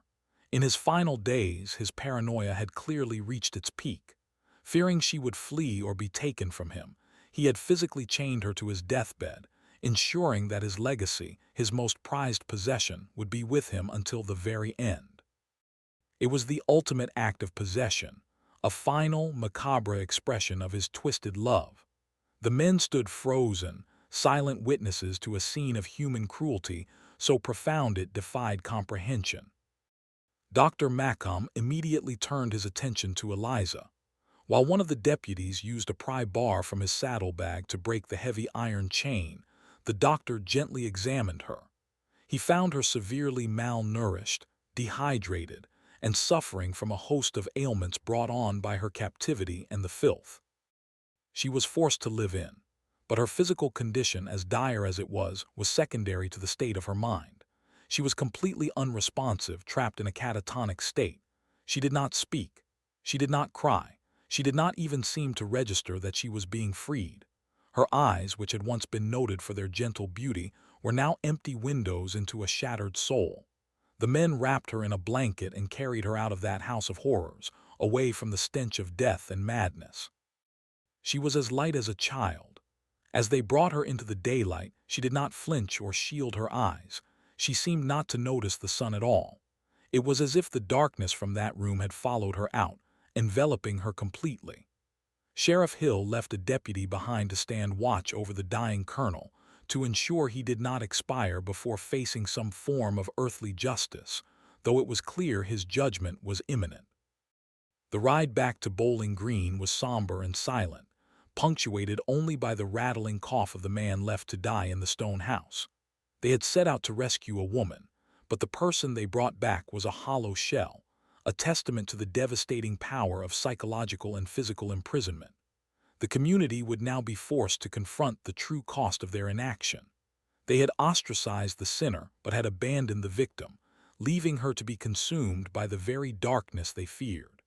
In his final days, his paranoia had clearly reached its peak. Fearing she would flee or be taken from him, he had physically chained her to his deathbed, ensuring that his legacy, his most prized possession, would be with him until the very end. It was the ultimate act of possession, a final, macabre expression of his twisted love. The men stood frozen, silent witnesses to a scene of human cruelty so profound it defied comprehension. Dr. Macabre immediately turned his attention to Eliza. While one of the deputies used a pry bar from his saddlebag to break the heavy iron chain, the doctor gently examined her. He found her severely malnourished, dehydrated, and suffering from a host of ailments brought on by her captivity and the filth she was forced to live in. But her physical condition, as dire as it was secondary to the state of her mind. She was completely unresponsive, trapped in a catatonic state. She did not speak. She did not cry. She did not even seem to register that she was being freed. Her eyes, which had once been noted for their gentle beauty, were now empty windows into a shattered soul. The men wrapped her in a blanket and carried her out of that house of horrors, away from the stench of death and madness. She was as light as a child. As they brought her into the daylight, she did not flinch or shield her eyes. She seemed not to notice the sun at all. It was as if the darkness from that room had followed her out, enveloping her completely. Sheriff Hill left a deputy behind to stand watch over the dying colonel, to ensure he did not expire before facing some form of earthly justice, though it was clear his judgment was imminent. The ride back to Bowling Green was somber and silent, punctuated only by the rattling cough of the man left to die in the stone house. They had set out to rescue a woman, but the person they brought back was a hollow shell, a testament to the devastating power of psychological and physical imprisonment. The community would now be forced to confront the true cost of their inaction. They had ostracized the sinner but had abandoned the victim, leaving her to be consumed by the very darkness they feared.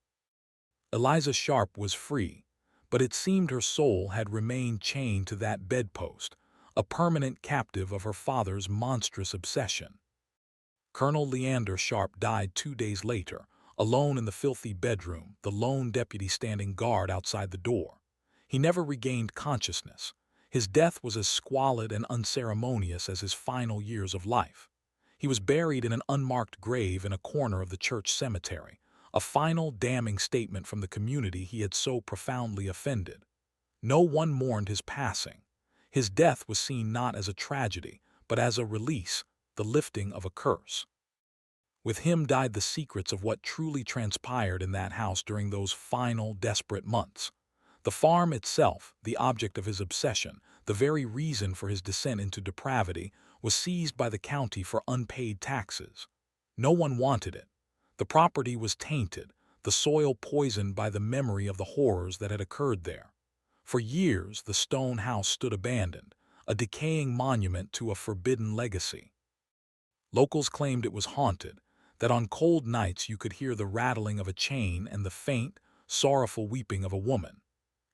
Eliza Sharp was free, but it seemed her soul had remained chained to that bedpost, a permanent captive of her father's monstrous obsession. Colonel Leander Sharp died 2 days later, alone in the filthy bedroom, the lone deputy standing guard outside the door. He never regained consciousness. His death was as squalid and unceremonious as his final years of life. He was buried in an unmarked grave in a corner of the church cemetery, a final damning statement from the community he had so profoundly offended. No one mourned his passing. His death was seen not as a tragedy, but as a release, the lifting of a curse. With him died the secrets of what truly transpired in that house during those final, desperate months. The farm itself, the object of his obsession, the very reason for his descent into depravity, was seized by the county for unpaid taxes. No one wanted it. The property was tainted, the soil poisoned by the memory of the horrors that had occurred there. For years, the stone house stood abandoned, a decaying monument to a forbidden legacy. Locals claimed it was haunted, that on cold nights you could hear the rattling of a chain and the faint, sorrowful weeping of a woman.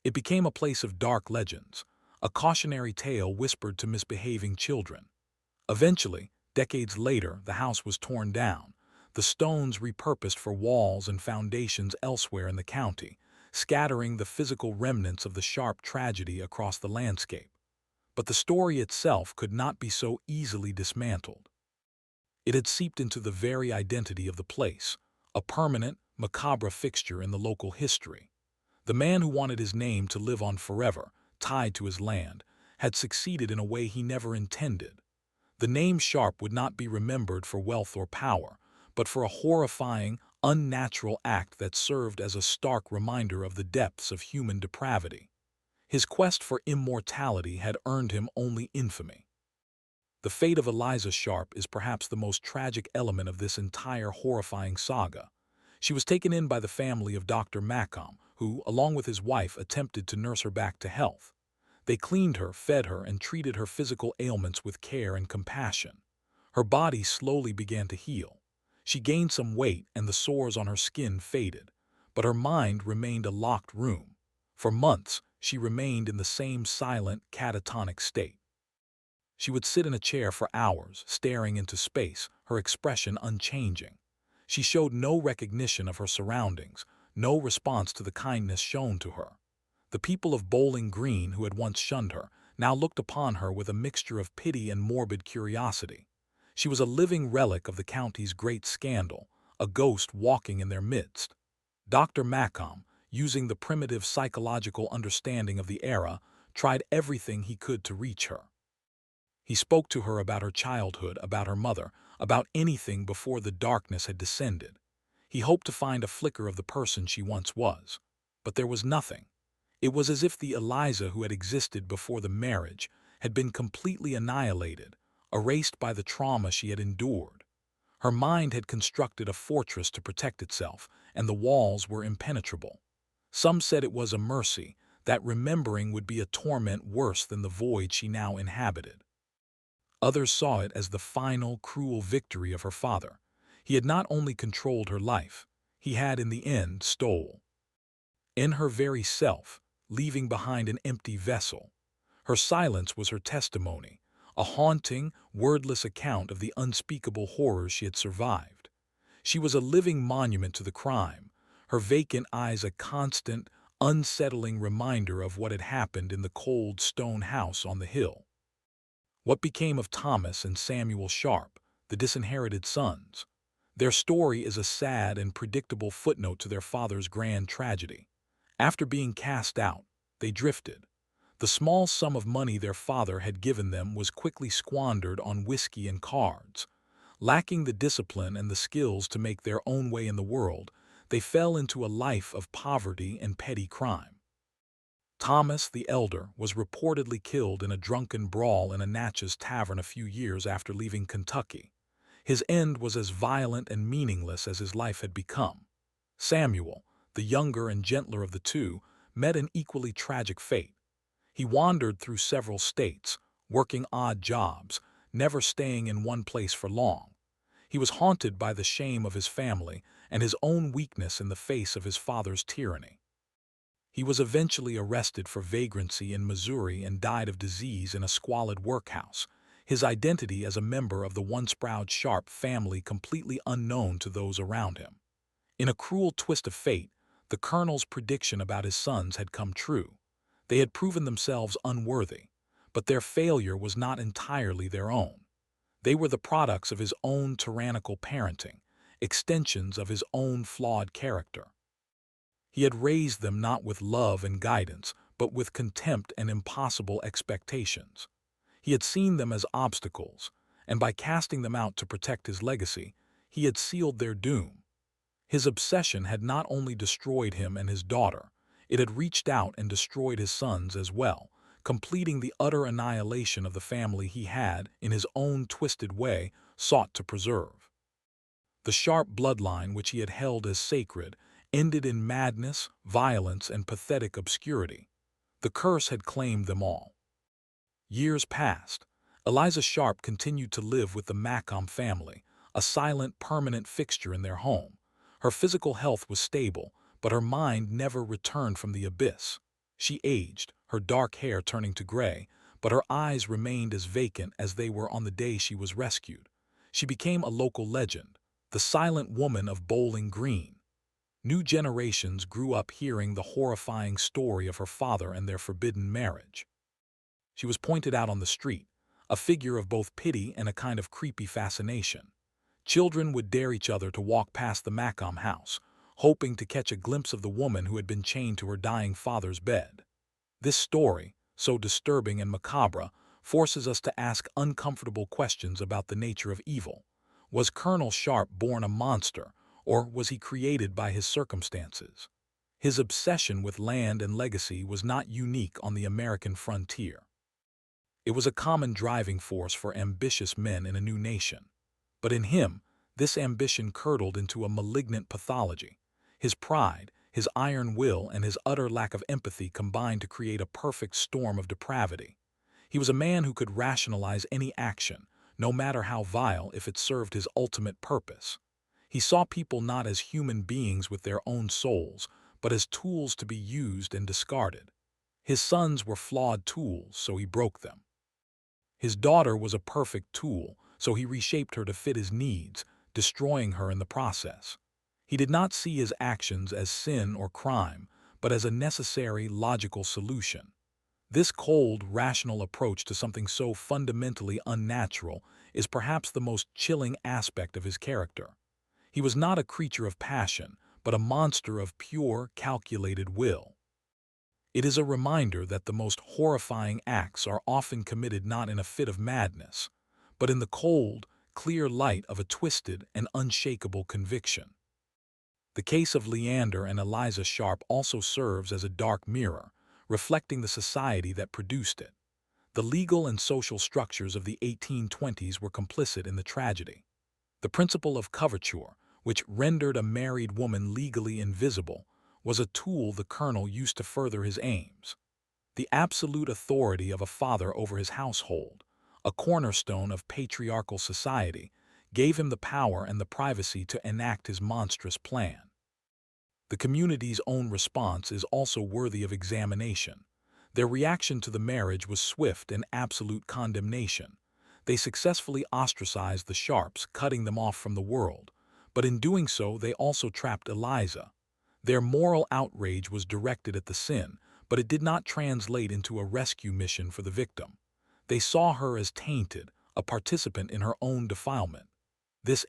It became a place of dark legends, a cautionary tale whispered to misbehaving children. Eventually, decades later, the house was torn down, the stones repurposed for walls and foundations elsewhere in the county, scattering the physical remnants of the sharp tragedy across the landscape. But the story itself could not be so easily dismantled. It had seeped into the very identity of the place, a permanent, macabre fixture in the local history. The man who wanted his name to live on forever, tied to his land, had succeeded in a way he never intended. The name Sharp would not be remembered for wealth or power, but for a horrifying, unnatural act that served as a stark reminder of the depths of human depravity. His quest for immortality had earned him only infamy. The fate of Eliza Sharp is perhaps the most tragic element of this entire horrifying saga. She was taken in by the family of Dr. Macabre, who, along with his wife, attempted to nurse her back to health. They cleaned her, fed her, and treated her physical ailments with care and compassion. Her body slowly began to heal. She gained some weight and the sores on her skin faded, but her mind remained a locked room. For months, she remained in the same silent, catatonic state. She would sit in a chair for hours, staring into space, her expression unchanging. She showed no recognition of her surroundings, no response to the kindness shown to her. The people of Bowling Green, who had once shunned her, now looked upon her with a mixture of pity and morbid curiosity. She was a living relic of the county's great scandal, a ghost walking in their midst. Dr. Macabre, using the primitive psychological understanding of the era, tried everything he could to reach her. He spoke to her about her childhood, about her mother, about anything before the darkness had descended. He hoped to find a flicker of the person she once was. But there was nothing. It was as if the Eliza who had existed before the marriage had been completely annihilated, erased by the trauma she had endured. Her mind had constructed a fortress to protect itself, and the walls were impenetrable. Some said it was a mercy, that remembering would be a torment worse than the void she now inhabited. Others saw it as the final, cruel victory of her father. He had not only controlled her life, he had in the end stole. In her very self, leaving behind an empty vessel. Her silence was her testimony, a haunting, wordless account of the unspeakable horrors she had survived. She was a living monument to the crime, her vacant eyes a constant, unsettling reminder of what had happened in the cold stone house on the hill. What became of Thomas and Samuel Sharp, the disinherited sons? Their story is a sad and predictable footnote to their father's grand tragedy. After being cast out, they drifted. The small sum of money their father had given them was quickly squandered on whiskey and cards. Lacking the discipline and the skills to make their own way in the world, they fell into a life of poverty and petty crime. Thomas, the elder, was reportedly killed in a drunken brawl in a Natchez tavern a few years after leaving Kentucky. His end was as violent and meaningless as his life had become. Samuel, the younger and gentler of the two, met an equally tragic fate. He wandered through several states, working odd jobs, never staying in one place for long. He was haunted by the shame of his family and his own weakness in the face of his father's tyranny. He was eventually arrested for vagrancy in Missouri and died of disease in a squalid workhouse, his identity as a member of the once proud Sharp family completely unknown to those around him. In a cruel twist of fate, the colonel's prediction about his sons had come true. They had proven themselves unworthy, but their failure was not entirely their own. They were the products of his own tyrannical parenting, extensions of his own flawed character. He had raised them not with love and guidance, but with contempt and impossible expectations. He had seen them as obstacles, and by casting them out to protect his legacy, he had sealed their doom. His obsession had not only destroyed him and his daughter, it had reached out and destroyed his sons as well, completing the utter annihilation of the family he had, in his own twisted way, sought to preserve. The Sharp bloodline which he had held as sacred ended in madness, violence, and pathetic obscurity. The curse had claimed them all. Years passed. Eliza Sharp continued to live with the Macabre family, a silent, permanent fixture in their home. Her physical health was stable, but her mind never returned from the abyss. She aged, her dark hair turning to gray, but her eyes remained as vacant as they were on the day she was rescued. She became a local legend, the silent woman of Bowling Green. New generations grew up hearing the horrifying story of her father and their forbidden marriage. She was pointed out on the street, a figure of both pity and a kind of creepy fascination. Children would dare each other to walk past the Macabre house, hoping to catch a glimpse of the woman who had been chained to her dying father's bed. This story, so disturbing and macabre, forces us to ask uncomfortable questions about the nature of evil. Was Colonel Sharp born a monster, or was he created by his circumstances? His obsession with land and legacy was not unique on the American frontier. It was a common driving force for ambitious men in a new nation. But in him, this ambition curdled into a malignant pathology. His pride, his iron will, and his utter lack of empathy combined to create a perfect storm of depravity. He was a man who could rationalize any action, no matter how vile, if it served his ultimate purpose. He saw people not as human beings with their own souls, but as tools to be used and discarded. His sons were flawed tools, so he broke them. His daughter was a perfect tool, so he reshaped her to fit his needs, destroying her in the process. He did not see his actions as sin or crime, but as a necessary, logical solution. This cold, rational approach to something so fundamentally unnatural is perhaps the most chilling aspect of his character. He was not a creature of passion, but a monster of pure, calculated will. It is a reminder that the most horrifying acts are often committed not in a fit of madness, but in the cold, clear light of a twisted and unshakable conviction. The case of Leander and Eliza Sharp also serves as a dark mirror, reflecting the society that produced it. The legal and social structures of the 1820s were complicit in the tragedy. The principle of coverture, which rendered a married woman legally invisible, was a tool the colonel used to further his aims. The absolute authority of a father over his household, a cornerstone of patriarchal society, gave him the power and the privacy to enact his monstrous plan. The community's own response is also worthy of examination. Their reaction to the marriage was swift and absolute condemnation. They successfully ostracized the Sharps, cutting them off from the world, but in doing so they also trapped Eliza. Their moral outrage was directed at the sin, but it did not translate into a rescue mission for the victim. They saw her as tainted, a participant in her own defilement. This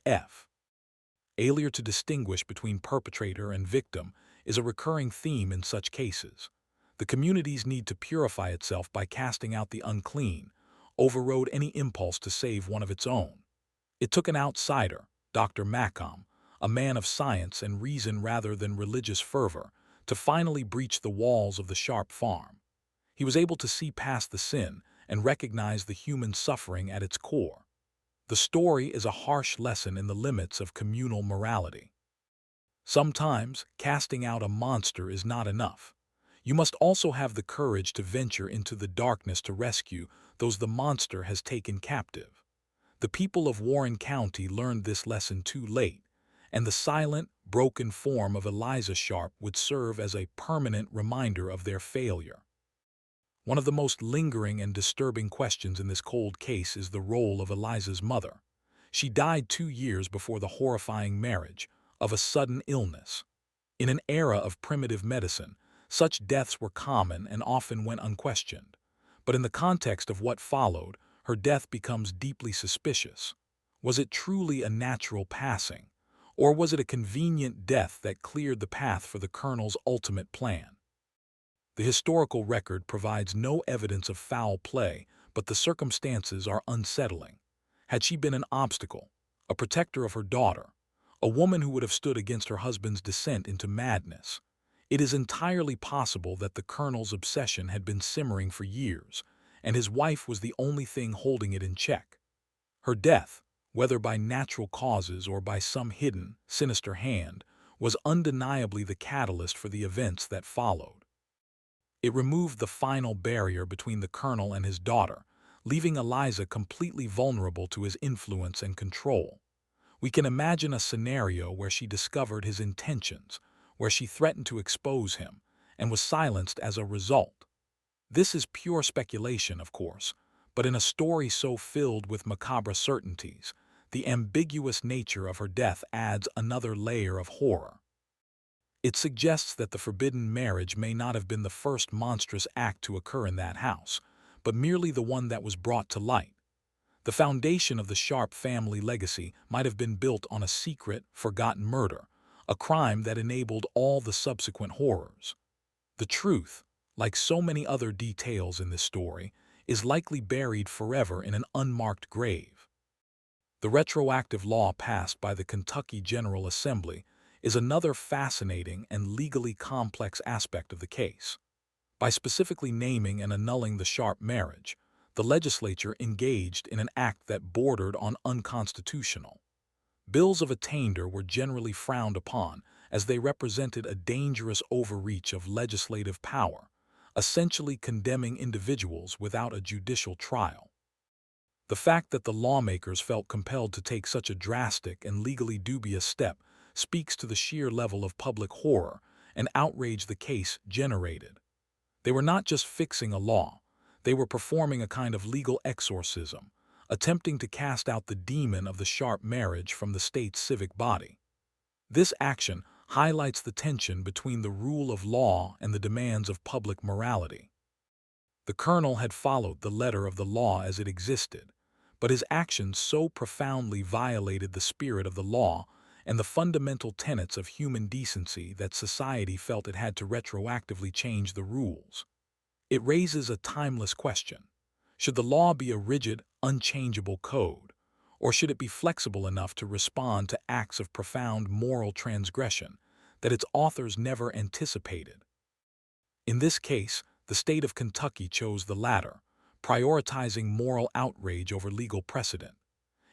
failure to distinguish between perpetrator and victim is a recurring theme in such cases. The community's need to purify itself by casting out the unclean overrode any impulse to save one of its own. It took an outsider, Dr. Macabre, a man of science and reason rather than religious fervor, to finally breach the walls of the Sharp farm. He was able to see past the sin and recognize the human suffering at its core. The story is a harsh lesson in the limits of communal morality. Sometimes, casting out a monster is not enough. You must also have the courage to venture into the darkness to rescue those the monster has taken captive. The people of Warren County learned this lesson too late, and the silent, broken form of Eliza Sharp would serve as a permanent reminder of their failure. One of the most lingering and disturbing questions in this cold case is the role of Eliza's mother. She died 2 years before the horrifying marriage, of a sudden illness. In an era of primitive medicine, such deaths were common and often went unquestioned. But in the context of what followed, her death becomes deeply suspicious. Was it truly a natural passing, or was it a convenient death that cleared the path for the colonel's ultimate plan? The historical record provides no evidence of foul play, but the circumstances are unsettling. Had she been an obstacle, a protector of her daughter, a woman who would have stood against her husband's descent into madness? It is entirely possible that the colonel's obsession had been simmering for years, and his wife was the only thing holding it in check. Her death, whether by natural causes or by some hidden, sinister hand, was undeniably the catalyst for the events that followed. It removed the final barrier between the colonel and his daughter, leaving Eliza completely vulnerable to his influence and control. We can imagine a scenario where she discovered his intentions, where she threatened to expose him, and was silenced as a result. This is pure speculation, of course, but in a story so filled with macabre certainties, the ambiguous nature of her death adds another layer of horror. It suggests that the forbidden marriage may not have been the first monstrous act to occur in that house, but merely the one that was brought to light. The foundation of the Sharp family legacy might have been built on a secret, forgotten murder, a crime that enabled all the subsequent horrors. The truth, like so many other details in this story, is likely buried forever in an unmarked grave. The retroactive law passed by the Kentucky General Assembly is another fascinating and legally complex aspect of the case. By specifically naming and annulling the Sharp marriage, the legislature engaged in an act that bordered on unconstitutional. Bills of attainder were generally frowned upon as they represented a dangerous overreach of legislative power, essentially condemning individuals without a judicial trial. The fact that the lawmakers felt compelled to take such a drastic and legally dubious step speaks to the sheer level of public horror and outrage the case generated. They were not just fixing a law, they were performing a kind of legal exorcism, attempting to cast out the demon of the Sharp marriage from the state's civic body. This action highlights the tension between the rule of law and the demands of public morality. The colonel had followed the letter of the law as it existed, but his actions so profoundly violated the spirit of the law and the fundamental tenets of human decency that society felt it had to retroactively change the rules. It raises a timeless question. Should the law be a rigid, unchangeable code, or should it be flexible enough to respond to acts of profound moral transgression that its authors never anticipated? In this case, the state of Kentucky chose the latter, prioritizing moral outrage over legal precedent.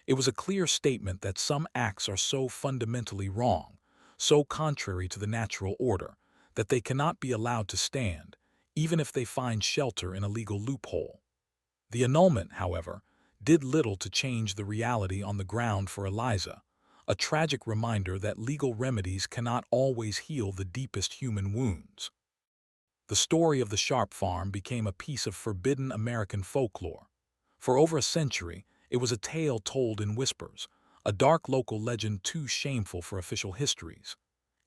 It was a clear statement that some acts are so fundamentally wrong, so contrary to the natural order, that they cannot be allowed to stand, even if they find shelter in a legal loophole. The annulment, however, did little to change the reality on the ground for Eliza, a tragic reminder that legal remedies cannot always heal the deepest human wounds. The story of the Sharp farm became a piece of forbidden American folklore. For over a century, it was a tale told in whispers, a dark local legend too shameful for official histories.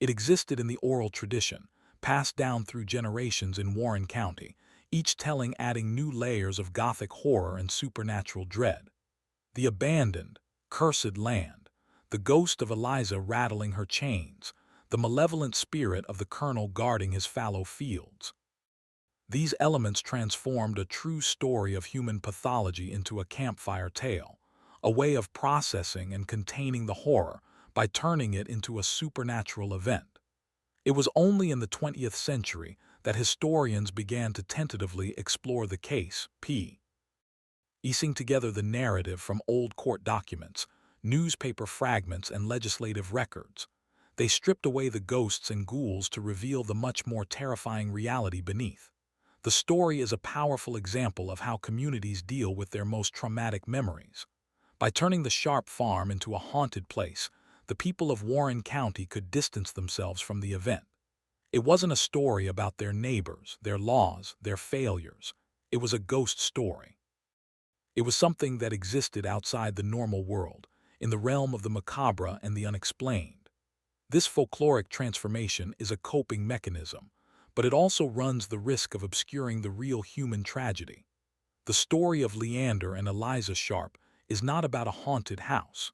It existed in the oral tradition, passed down through generations in Warren County, each telling adding new layers of gothic horror and supernatural dread. The abandoned, cursed land, the ghost of Eliza rattling her chains, the malevolent spirit of the colonel guarding his fallow fields. These elements transformed a true story of human pathology into a campfire tale, a way of processing and containing the horror by turning it into a supernatural event. It was only in the 20th century that historians began to tentatively explore the case, piecing together the narrative from old court documents, newspaper fragments, and legislative records. They stripped away the ghosts and ghouls to reveal the much more terrifying reality beneath. The story is a powerful example of how communities deal with their most traumatic memories. By turning the Sharp farm into a haunted place, the people of Warren County could distance themselves from the event. It wasn't a story about their neighbors, their laws, their failures. It was a ghost story. It was something that existed outside the normal world, in the realm of the macabre and the unexplained. This folkloric transformation is a coping mechanism, but it also runs the risk of obscuring the real human tragedy. The story of Leander and Eliza Sharp is not about a haunted house.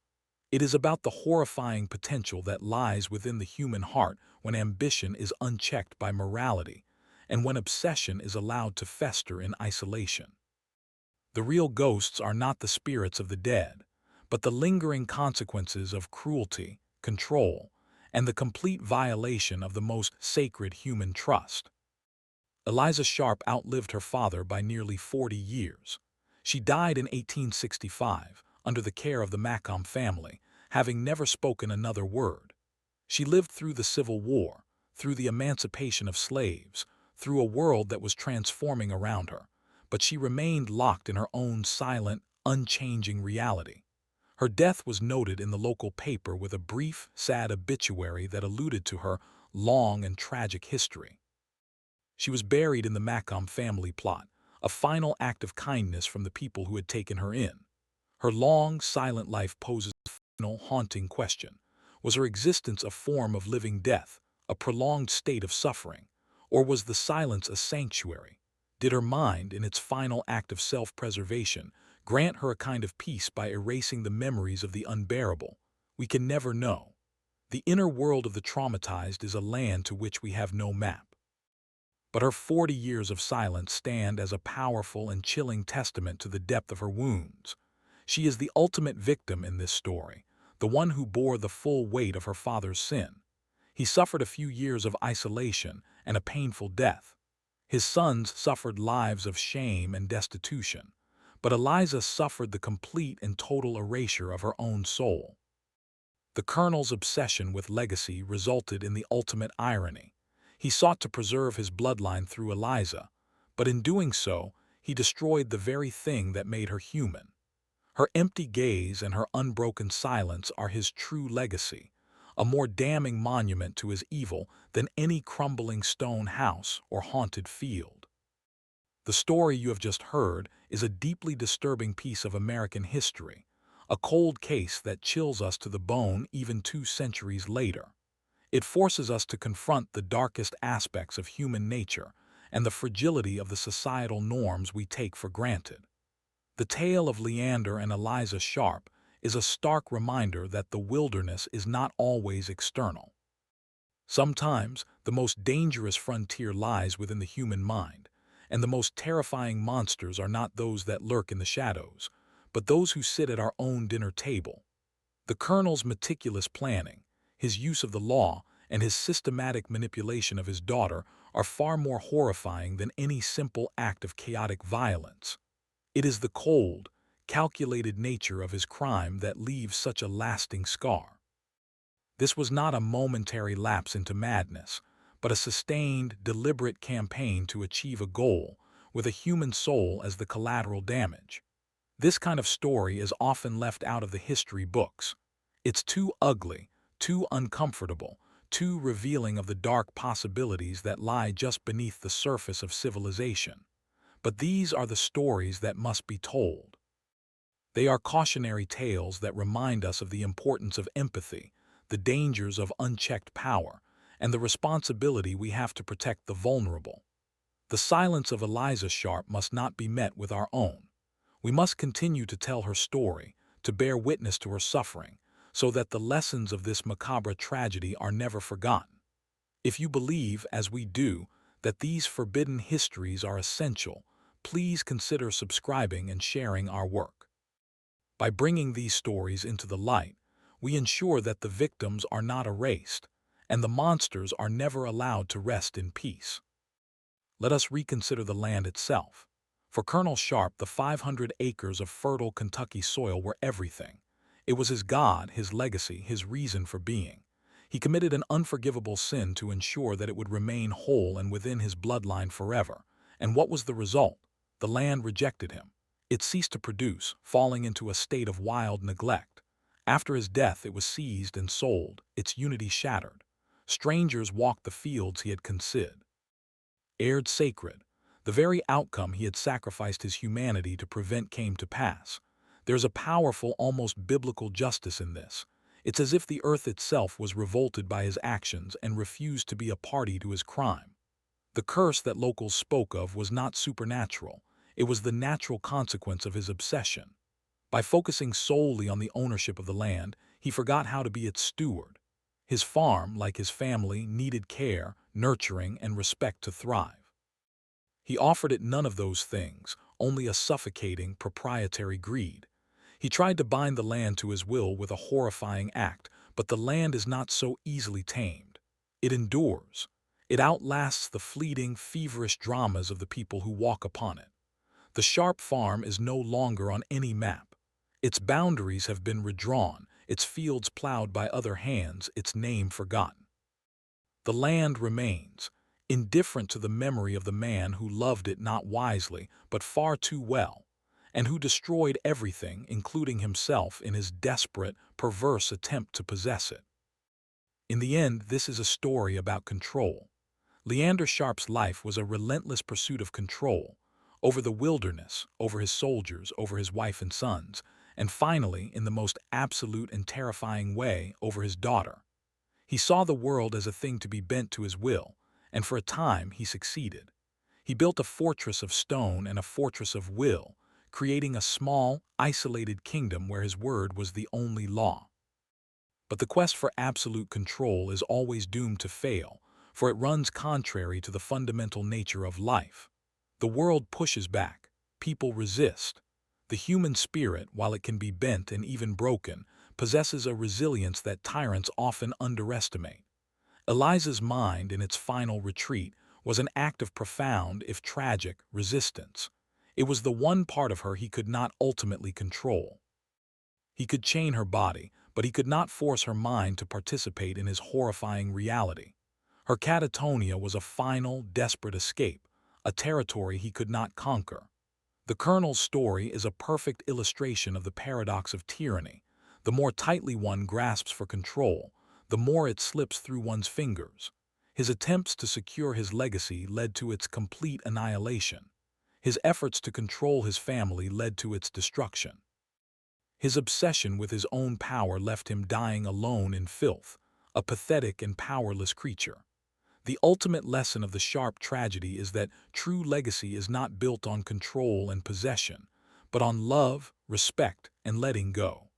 It is about the horrifying potential that lies within the human heart when ambition is unchecked by morality and when obsession is allowed to fester in isolation. The real ghosts are not the spirits of the dead, but the lingering consequences of cruelty, control, and the complete violation of the most sacred human trust. Eliza Sharp outlived her father by nearly 40 years. She died in 1865 under the care of the Macabre family, having never spoken another word. She lived through the Civil War, through the emancipation of slaves, through a world that was transforming around her, but she remained locked in her own silent, unchanging reality. Her death was noted in the local paper with a brief, sad obituary that alluded to her long and tragic history. She was buried in the Macabre family plot, a final act of kindness from the people who had taken her in. Her long, silent life poses a final, haunting question. Was her existence a form of living death, a prolonged state of suffering, or was the silence a sanctuary? Did her mind, in its final act of self-preservation, grant her a kind of peace by erasing the memories of the unbearable? We can never know. The inner world of the traumatized is a land to which we have no map. But her 40 years of silence stand as a powerful and chilling testament to the depth of her wounds. She is the ultimate victim in this story, the one who bore the full weight of her father's sin. He suffered a few years of isolation and a painful death. His sons suffered lives of shame and destitution, but Eliza suffered the complete and total erasure of her own soul. The Colonel's obsession with legacy resulted in the ultimate irony. He sought to preserve his bloodline through Eliza, but in doing so, he destroyed the very thing that made her human. Her empty gaze and her unbroken silence are his true legacy, a more damning monument to his evil than any crumbling stone house or haunted field. The story you have just heard is a deeply disturbing piece of American history, a cold case that chills us to the bone even 2 centuries later. It forces us to confront the darkest aspects of human nature and the fragility of the societal norms we take for granted. The tale of Leander and Eliza Sharp is a stark reminder that the wilderness is not always external. Sometimes, the most dangerous frontier lies within the human mind, and the most terrifying monsters are not those that lurk in the shadows, but those who sit at our own dinner table. The Colonel's meticulous planning, his use of the law, and his systematic manipulation of his daughter are far more horrifying than any simple act of chaotic violence. It is the cold, calculated nature of his crime that leaves such a lasting scar. This was not a momentary lapse into madness, but a sustained, deliberate campaign to achieve a goal, with a human soul as the collateral damage. This kind of story is often left out of the history books. It's too ugly, too uncomfortable, too revealing of the dark possibilities that lie just beneath the surface of civilization. But these are the stories that must be told. They are cautionary tales that remind us of the importance of empathy, the dangers of unchecked power, and the responsibility we have to protect the vulnerable. The silence of Eliza Sharp must not be met with our own. We must continue to tell her story, to bear witness to her suffering, so that the lessons of this macabre tragedy are never forgotten. If you believe, as we do, that these forbidden histories are essential, please consider subscribing and sharing our work. By bringing these stories into the light, we ensure that the victims are not erased, and the monsters are never allowed to rest in peace. Let us reconsider the land itself. For Colonel Sharp, the 500 acres of fertile Kentucky soil were everything. It was his God, his legacy, his reason for being. He committed an unforgivable sin to ensure that it would remain whole and within his bloodline forever. And what was the result? The land rejected him. It ceased to produce, falling into a state of wild neglect. After his death, it was seized and sold, its unity shattered. Strangers walked the fields he had considered sacred. The very outcome he had sacrificed his humanity to prevent came to pass. There's a powerful, almost biblical justice in this. It's as if the earth itself was revolted by his actions and refused to be a party to his crime. The curse that locals spoke of was not supernatural. It was the natural consequence of his obsession. By focusing solely on the ownership of the land, he forgot how to be its steward. His farm, like his family, needed care, nurturing, and respect to thrive. He offered it none of those things, only a suffocating, proprietary greed. He tried to bind the land to his will with a horrifying act, but the land is not so easily tamed. It endures. It outlasts the fleeting, feverish dramas of the people who walk upon it. The Sharp farm is no longer on any map. Its boundaries have been redrawn, its fields plowed by other hands, its name forgotten. The land remains, indifferent to the memory of the man who loved it not wisely, but far too well, and who destroyed everything, including himself, in his desperate, perverse attempt to possess it. In the end, this is a story about control. Leander Sharp's life was a relentless pursuit of control over the wilderness, over his soldiers, over his wife and sons, and finally, in the most absolute and terrifying way, over his daughter. He saw the world as a thing to be bent to his will, and for a time he succeeded. He built a fortress of stone and a fortress of will, creating a small, isolated kingdom where his word was the only law. But the quest for absolute control is always doomed to fail, for it runs contrary to the fundamental nature of life. The world pushes back. People resist. The human spirit, while it can be bent and even broken, possesses a resilience that tyrants often underestimate. Eliza's mind, in its final retreat, was an act of profound, if tragic, resistance. It was the one part of her he could not ultimately control. He could chain her body, but he could not force her mind to participate in his horrifying reality. Her catatonia was a final, desperate escape, a territory he could not conquer. The Colonel's story is a perfect illustration of the paradox of tyranny. The more tightly one grasps for control, the more it slips through one's fingers. His attempts to secure his legacy led to its complete annihilation. His efforts to control his family led to its destruction. His obsession with his own power left him dying alone in filth, a pathetic and powerless creature. The ultimate lesson of the Sharp tragedy is that true legacy is not built on control and possession, but on love, respect, and letting go.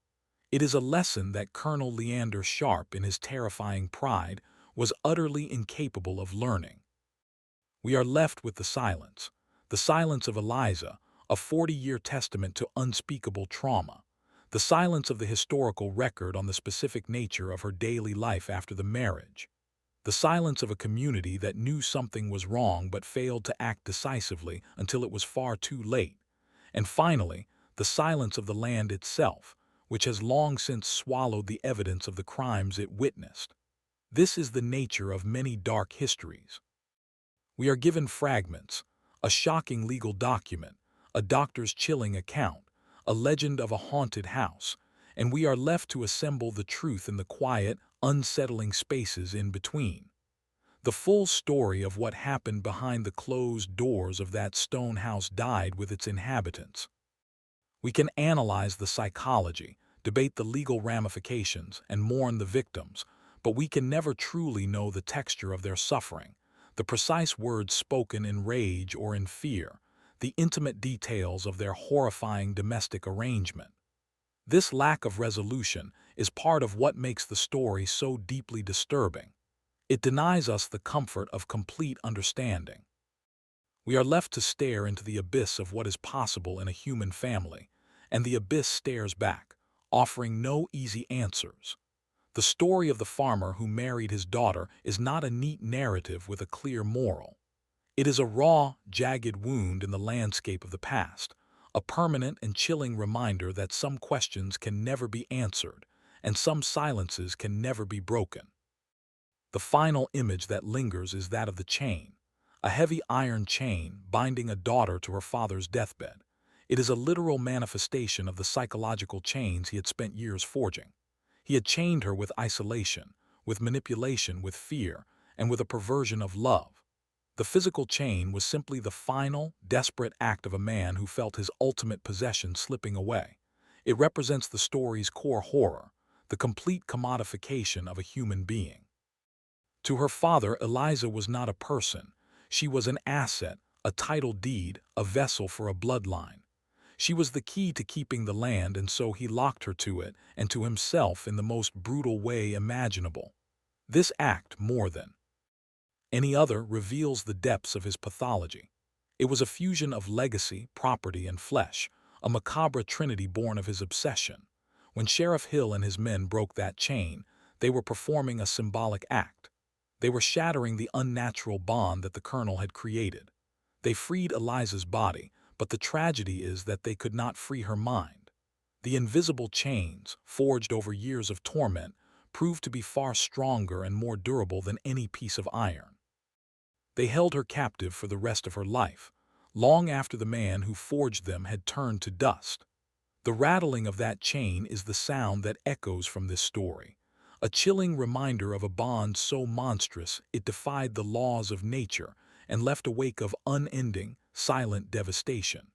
It is a lesson that Colonel Leander Sharp, in his terrifying pride, was utterly incapable of learning. We are left with the silence of Eliza, a 40-year testament to unspeakable trauma, the silence of the historical record on the specific nature of her daily life after the marriage, the silence of a community that knew something was wrong but failed to act decisively until it was far too late, and finally, the silence of the land itself, which has long since swallowed the evidence of the crimes it witnessed. This is the nature of many dark histories. We are given fragments, a shocking legal document, a doctor's chilling account, a legend of a haunted house, and we are left to assemble the truth in the quiet, unsettling spaces in between. The full story of what happened behind the closed doors of that stone house died with its inhabitants. We can analyze the psychology, debate the legal ramifications, and mourn the victims, but we can never truly know the texture of their suffering, the precise words spoken in rage or in fear, the intimate details of their horrifying domestic arrangement. This lack of resolution is part of what makes the story so deeply disturbing. It denies us the comfort of complete understanding. We are left to stare into the abyss of what is possible in a human family, and the abyss stares back, offering no easy answers. The story of the farmer who married his daughter is not a neat narrative with a clear moral. It is a raw, jagged wound in the landscape of the past, a permanent and chilling reminder that some questions can never be answered, and some silences can never be broken. The final image that lingers is that of the chain, a heavy iron chain binding a daughter to her father's deathbed. It is a literal manifestation of the psychological chains he had spent years forging. He had chained her with isolation, with manipulation, with fear, and with a perversion of love. The physical chain was simply the final, desperate act of a man who felt his ultimate possession slipping away. It represents the story's core horror, the complete commodification of a human being. To her father, Eliza was not a person. She was an asset, a title deed, a vessel for a bloodline. She was the key to keeping the land, and so he locked her to it and to himself in the most brutal way imaginable. This act, more than any other, reveals the depths of his pathology. It was a fusion of legacy, property, and flesh, a macabre trinity born of his obsession. When Sheriff Hill and his men broke that chain, they were performing a symbolic act. They were shattering the unnatural bond that the colonel had created. They freed Eliza's body, but the tragedy is that they could not free her mind. The invisible chains, forged over years of torment, proved to be far stronger and more durable than any piece of iron. They held her captive for the rest of her life, long after the man who forged them had turned to dust. The rattling of that chain is the sound that echoes from this story, a chilling reminder of a bond so monstrous it defied the laws of nature and left a wake of unending, silent devastation.